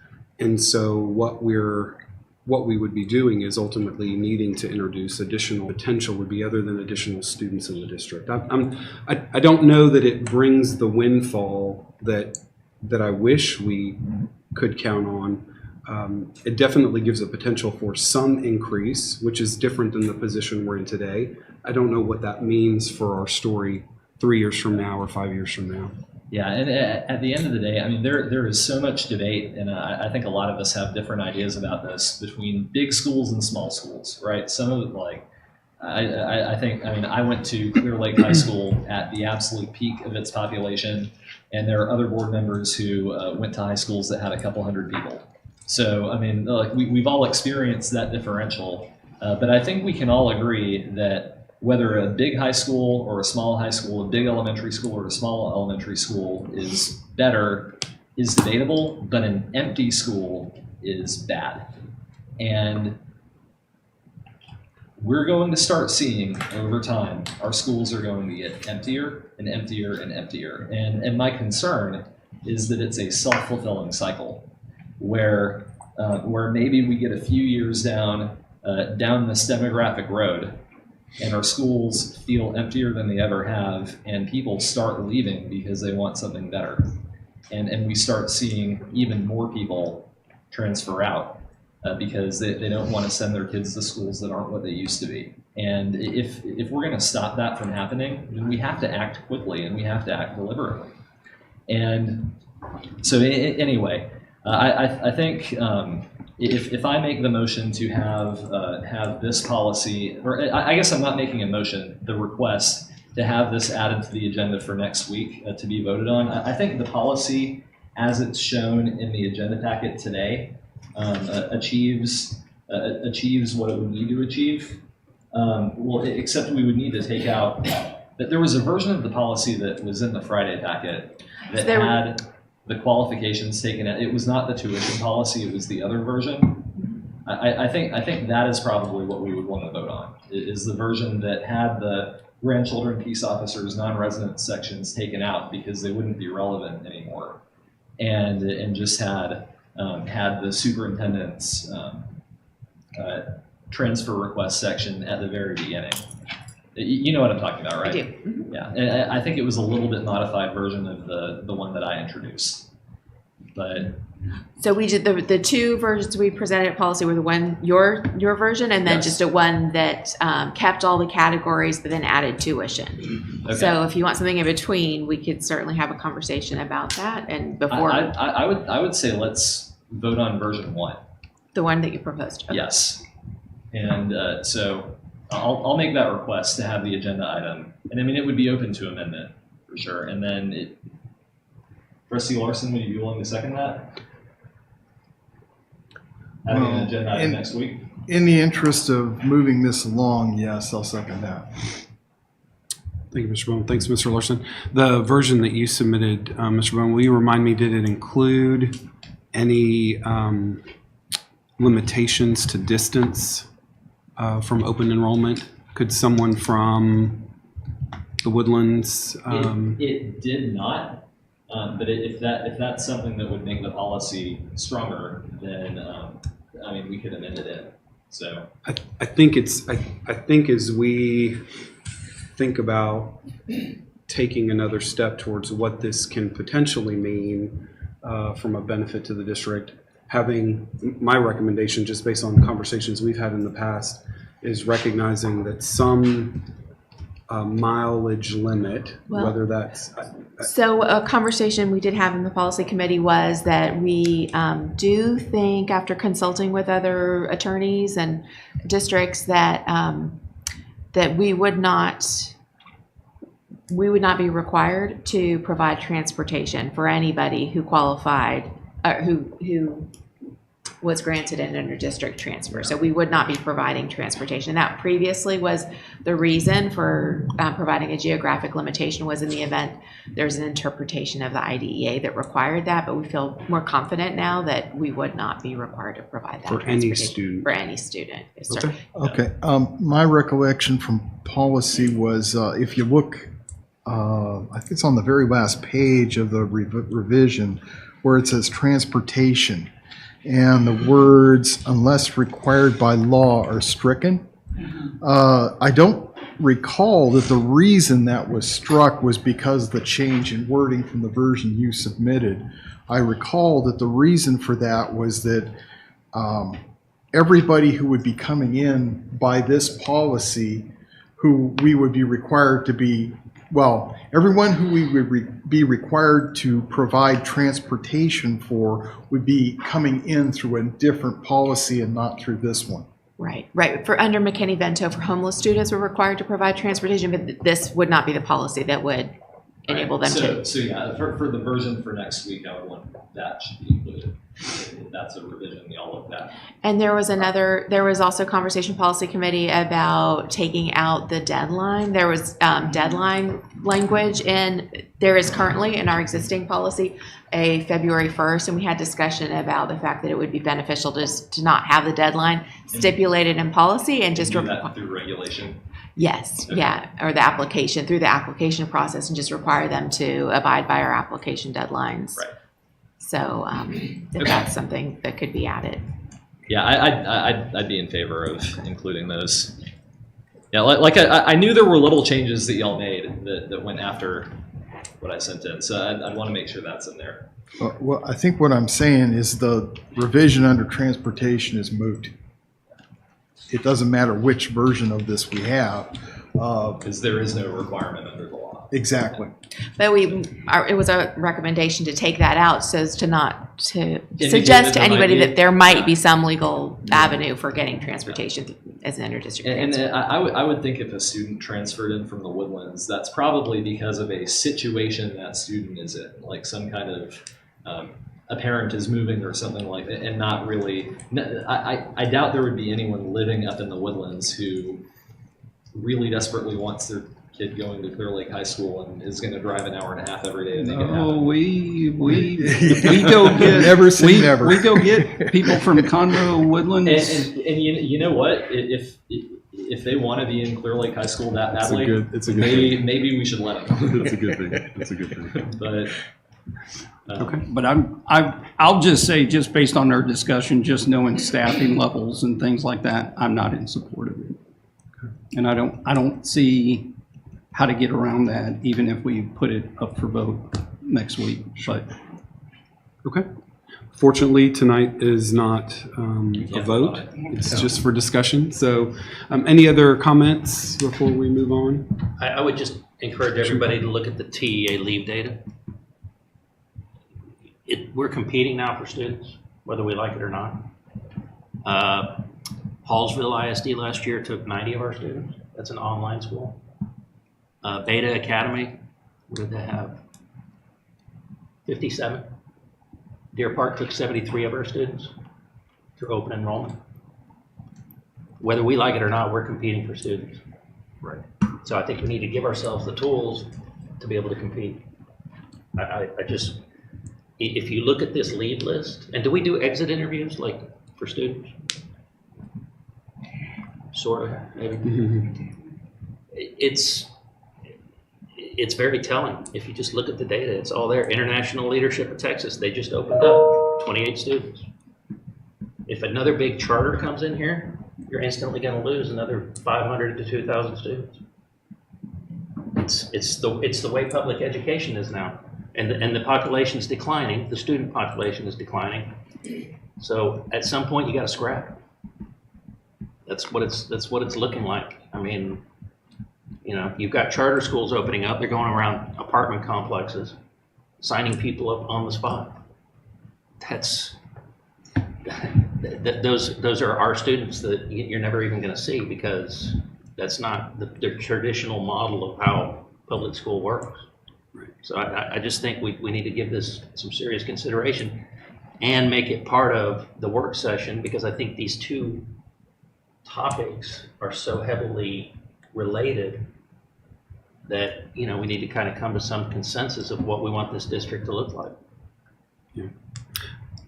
And so what we would be doing is ultimately needing to introduce additional potential would be other than additional students in the district. I don't know that it brings the windfall that I wish we could count on. It definitely gives a potential for some increase, which is different than the position we're in today. I don't know what that means for our story 3 years from now or 5 years from now. Yeah, and at the end of the day, I mean, there is so much debate, and I think a lot of us have different ideas about this between big schools and small schools, right? Some of it, like, I think, I mean, I went to Clear Lake High School at the absolute peak of its population, and there are other board members who went to high schools that had a couple hundred people. So, I mean, like, we've all experienced that differential, but I think we can all agree that whether a big high school or a small high school, a big elementary school or a small elementary school is better is debatable, but an empty school is bad. And we're going to start seeing over time, our schools are going to get emptier and emptier and emptier. And my concern is that it's a self-fulfilling cycle where maybe we get a few years down this demographic road, and our schools feel emptier than they ever have, and people start leaving because they want something better. And we start seeing even more people transfer out because they don't want to send their kids to schools that aren't what they used to be. And if we're going to stop that from happening, then we have to act quickly and we have to act deliberately. And so anyway, I think if I make the motion to have this policy, or I guess I'm not making a motion, the request to have this added to the agenda for next week to be voted on, I think the policy as it's shown in the agenda packet today achieves what it would need to achieve. Well, except we would need to take out that there was a version of the policy that was in the Friday packet that had the qualifications taken out. It was not the tuition policy, it was the other version. I think that is probably what we would want to vote on, is the version that had the grandchildren, peace officers, non-resident sections taken out because they wouldn't be relevant anymore, and just had the superintendent's transfer request section at the very beginning. You know what I'm talking about, right? I do. Mm-hmm. Yeah, and I think it was a little bit modified version of the one that I introduced. But so we did the two versions we presented at policy were the one your version, and then yes. just a one that kept all the categories but then added tuition. Okay. So if you want something in between, we could certainly have a conversation about that. And before I would say let's vote on version 1. The one that you proposed. Okay. Yes, and so. I'll make that request to have the agenda item, and I mean it would be open to amendment for sure. And then, Trustee Larson, would you be willing to second that? Having an agenda item next week. In the interest of moving this along, yes, I'll second that. Thank you, Mr. Bowen. Thanks, Mr. Larson. The version that you submitted, Mr. Bowen, will you remind me, did it include any limitations to distance from open enrollment? Could someone from the Woodlands? It did not. But if that's something that would make the policy stronger, then I mean, we could amend it in. So I think as we think about taking another step towards what this can potentially mean from a benefit to the district, having my recommendation, just based on conversations we've had in the past, is recognizing that some mileage limit, Well, whether that's So a conversation we did have in the policy committee was that we do think, after consulting with other attorneys and districts, that that we would not be required to provide transportation for anybody who qualified, who was granted an inter-district transfer. So we would not be providing transportation. That previously was the reason for providing a geographic limitation, was in the event there's an interpretation of the IDEA that required that, but we feel more confident now that we would not be required to provide that for any transportation student. for any student. Yes, sir. Okay. Okay, my recollection from policy was, if you look, I think it's on the very last page of the revision, where it says transportation, and the words "unless required by law" are stricken. I don't recall that the reason that was struck was because the change in wording from the version you submitted. I recall that the reason for that was that everybody who would be coming in by this policy, who we would be required to be, well, everyone who we would be required to provide transportation for would be coming in through a different policy and not through this one. Right. For under McKinney-Vento, for homeless students, we're required to provide transportation, but this would not be the policy that would enable them to. So yeah, for the version for next week, I would want that should be included. If that's a revision, y'all look at. And there was also conversation policy committee about taking out the deadline. There was deadline language, and there is currently in our existing policy a February 1st, and we had discussion about the fact that it would be beneficial to not have the deadline stipulated in policy and just do that through regulation. Yes, Okay. yeah, or the application, through the application process, and just require them to abide by our application deadlines. Right. So if that's something that could be added. Yeah, I'd be in favor of including those. Yeah, like I knew there were little changes that y'all made that went after what I sent in, so I'd want to make sure that's in there. Well, I think what I'm saying is the revision under transportation is moot. It doesn't matter which version of this we have. Because there is no requirement under the law. Exactly. But it was a recommendation to take that out so as to not to Indicate suggest that to there might anybody be- that there might be some legal avenue for getting transportation as an inter-district And transfer. I would think if a student transferred in from the Woodlands, that's probably because of a situation that student is in, like some kind of a parent is moving or something like that, and not really. I doubt there would be anyone living up in the Woodlands who really desperately wants their kid going to Clear Lake High School and is going to drive an hour and a half every day to make it happen. No, we go get Never say never. We go get people from Conroe, Woodlands. And you know what? If they want to be in Clear Lake High School that badly, It's a good thing. maybe we should let them. That's a good thing. That's a good thing. But Okay, but I'll just say, just based on our discussion, just knowing staffing levels and things like that, I'm not in support of it. And I don't see how to get around that, even if we put it up for vote next week. But Okay. Fortunately, tonight is not a can't vote. vote. It's just for discussion. So any other comments before we move on? I would just encourage everybody to look at the TEA leave data. We're competing now for students, whether we like it or not. Hallsville ISD last year took 90 of our students. That's an online school. Beta Academy, what did they have? 57. Deer Park took 73 of our students through open enrollment. Whether we like it or not, we're competing for students. right. So I think we need to give ourselves the tools to be able to compete. I just, if you look at this lead list, and do we do exit interviews like for students? Sort of, maybe. it's very telling. If you just look at the data, it's all there. International Leadership of Texas, they just opened up 28 students. If another big charter comes in here, you're instantly going to lose another 500 to 2,000 students. It's the way public education is now, and the population is declining. The student population is declining. So at some point, you got to scrap. That's what it's looking like. I mean, you know, you've got charter schools opening up. They're going around apartment complexes, signing people up on the spot. Those are our students that you're never even going to see, because that's not the traditional model of how public school works. So I just think we need to give this some serious consideration and make it part of the work session, because I think these two topics are so heavily related that, you know, we need to kind of come to some consensus of what we want this district to look like. Yeah.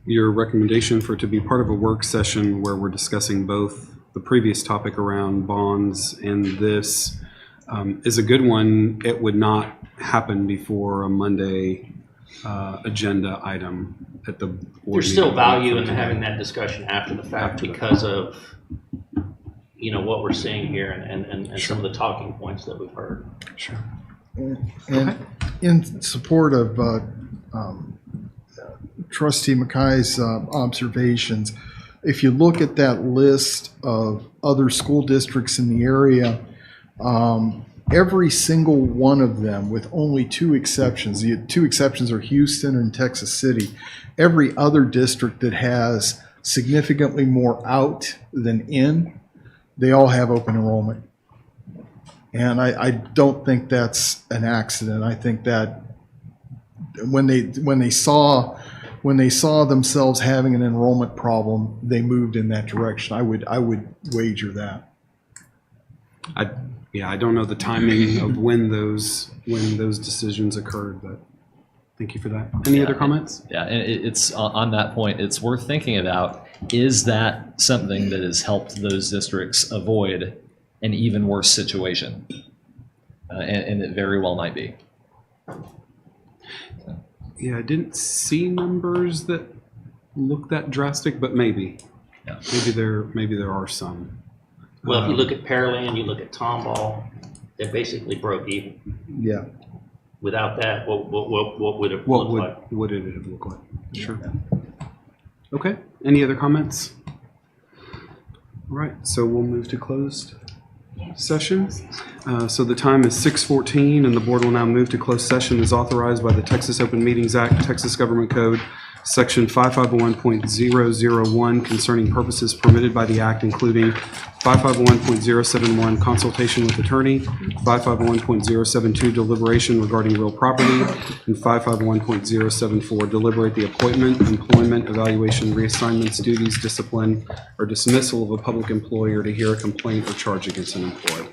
Your recommendation for it to be part of a work session where we're discussing both the previous topic around bonds and this is a good one. It would not happen before a Monday agenda item at the board. There's still value in having that discussion after the fact because of, you know, what we're seeing here and some of the talking points that we've heard. Sure. And in support of Trustee Mackay's observations, if you look at that list of other school districts in the area, every single one of them, with only two exceptions, the two exceptions are Houston and Texas City, every other district that has significantly more out than in, they all have open enrollment. And I don't think that's an accident. I think that when they saw themselves having an enrollment problem, they moved in that direction. I would wager that. I don't know the timing of when those decisions occurred, but thank you for that. Any other comments? Yeah, and it's on that point, it's worth thinking about, is that something that has helped those districts avoid an even worse situation? And it very well might be. Yeah, I didn't see numbers that look that drastic, but maybe. Yeah. Maybe there are some. Well, if you look at Pearland, you look at Tomball, they basically broke even. Yeah. Without that, what would it look like? What would it have looked like? Sure. Okay. Any other comments? All right. So we'll move to closed session. So the time is 6:14, and the board will now move to closed session as authorized by the Texas Open Meetings Act, Texas Government Code, Section 551.001, concerning purposes permitted by the act, including 551.071, consultation with attorney, 551.072, deliberation regarding real property, and 551.074, deliberate the appointment, employment, evaluation, reassignments, duties, discipline, or dismissal of a public employee, or to hear a complaint or charge against an employee.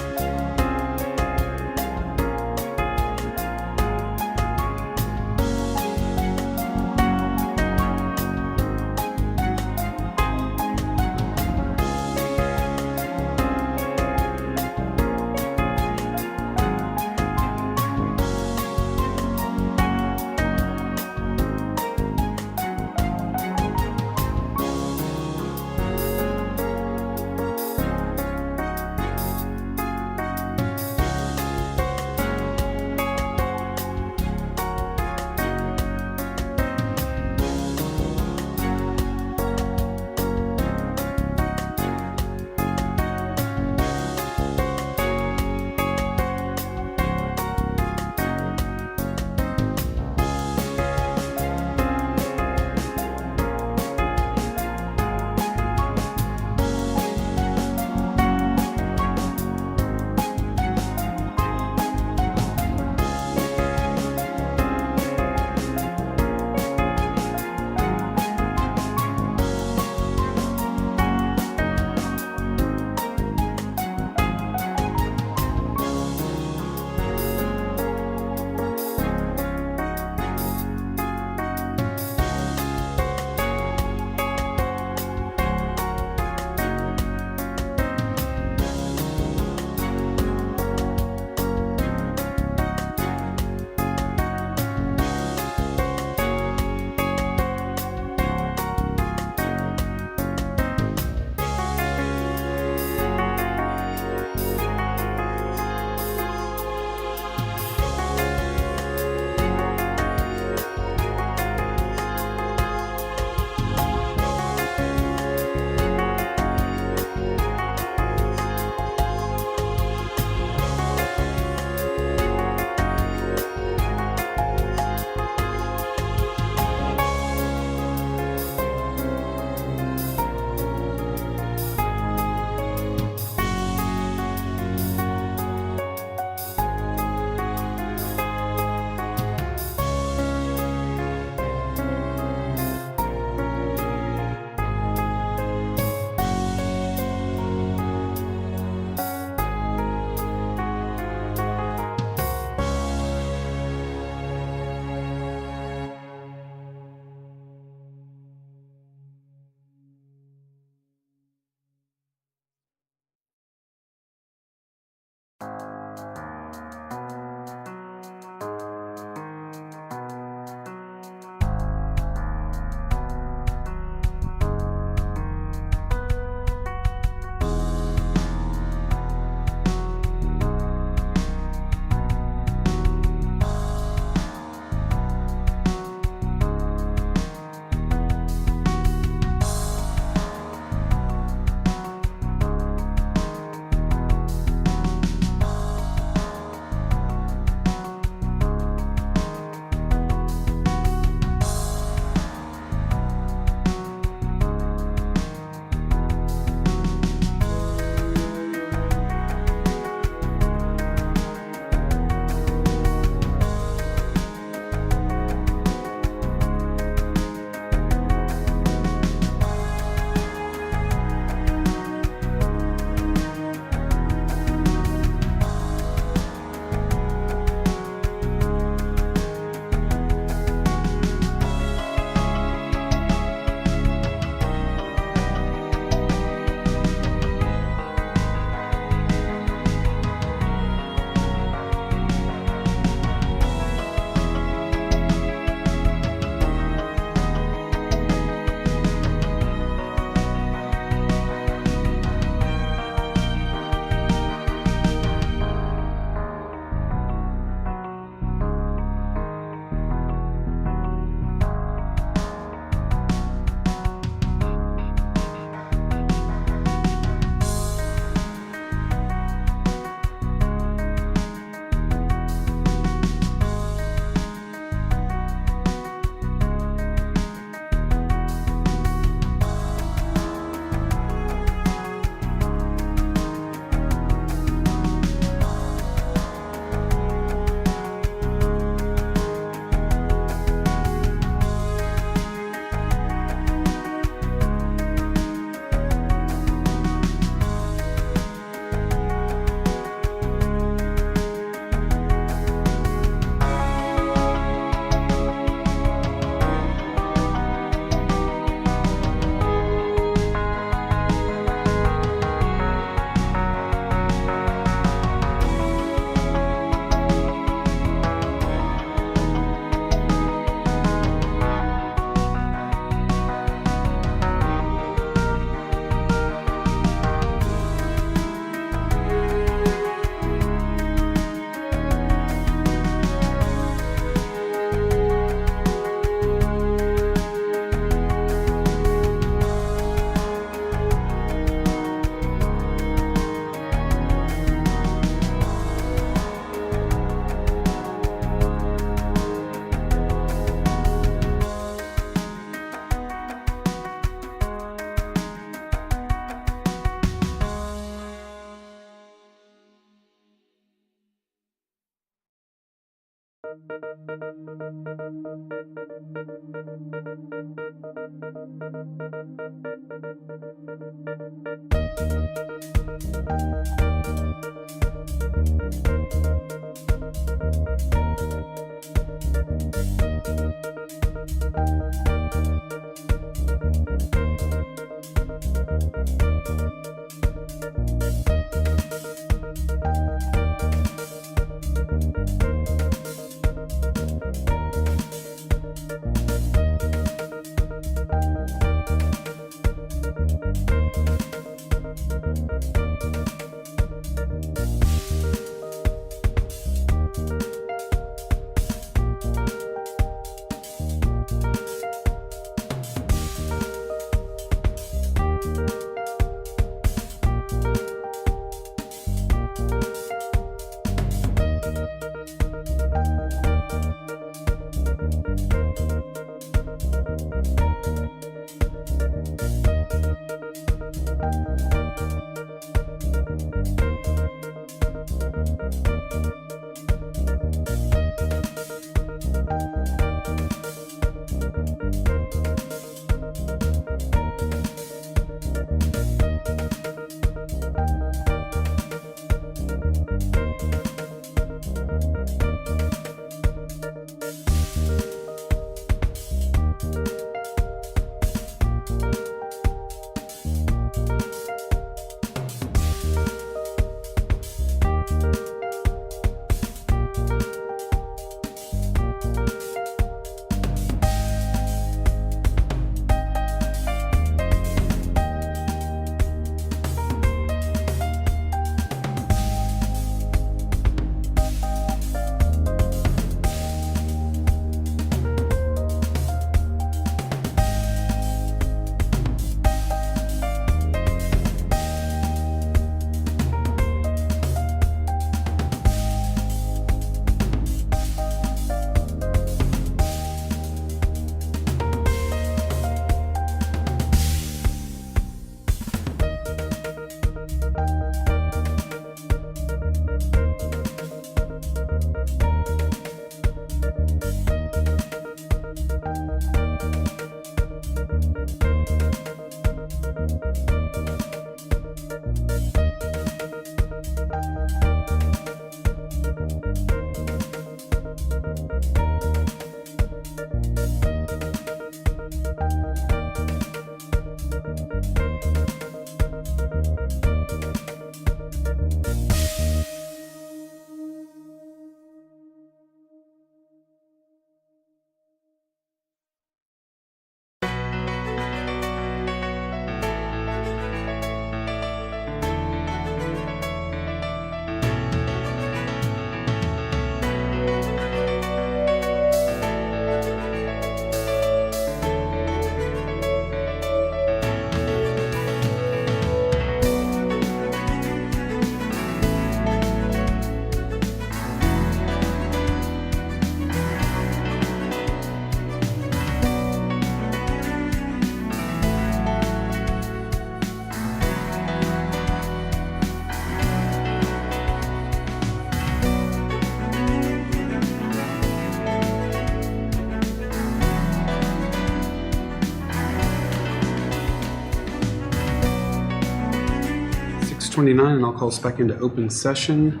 6:29, and I'll call us back into open session.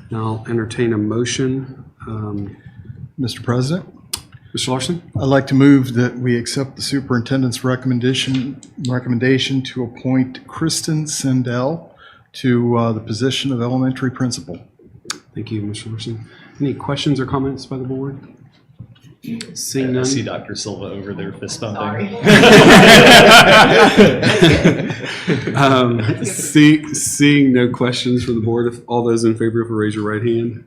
And I'll entertain a motion. Mr. President, Mr. Larson? I'd like to move that we accept the superintendent's recommendation to appoint Kristen Sendell to the position of elementary principal. Thank you, Mr. Larson. Any questions or comments by the board? Seeing I none. see Dr. Silva over there fist bumping. Seeing no questions from the board, if all those in favor, if you raise your right hand.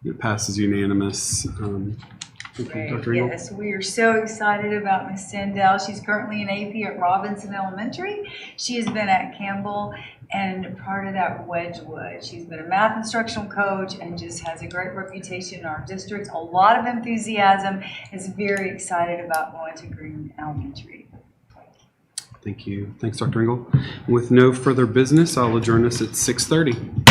It passes unanimous. Great. Dr. Engel? Yes, we are so excited about Ms. Sendell. She's currently an AP at Robinson Elementary. She has been at Campbell and part of that Wedgwood. She's been a math instructional coach and just has a great reputation in our district. A lot of enthusiasm. Is very excited about going to Green Elementary. Thank you. Thanks, Dr. Engel. With no further business, I'll adjourn us at 6:30.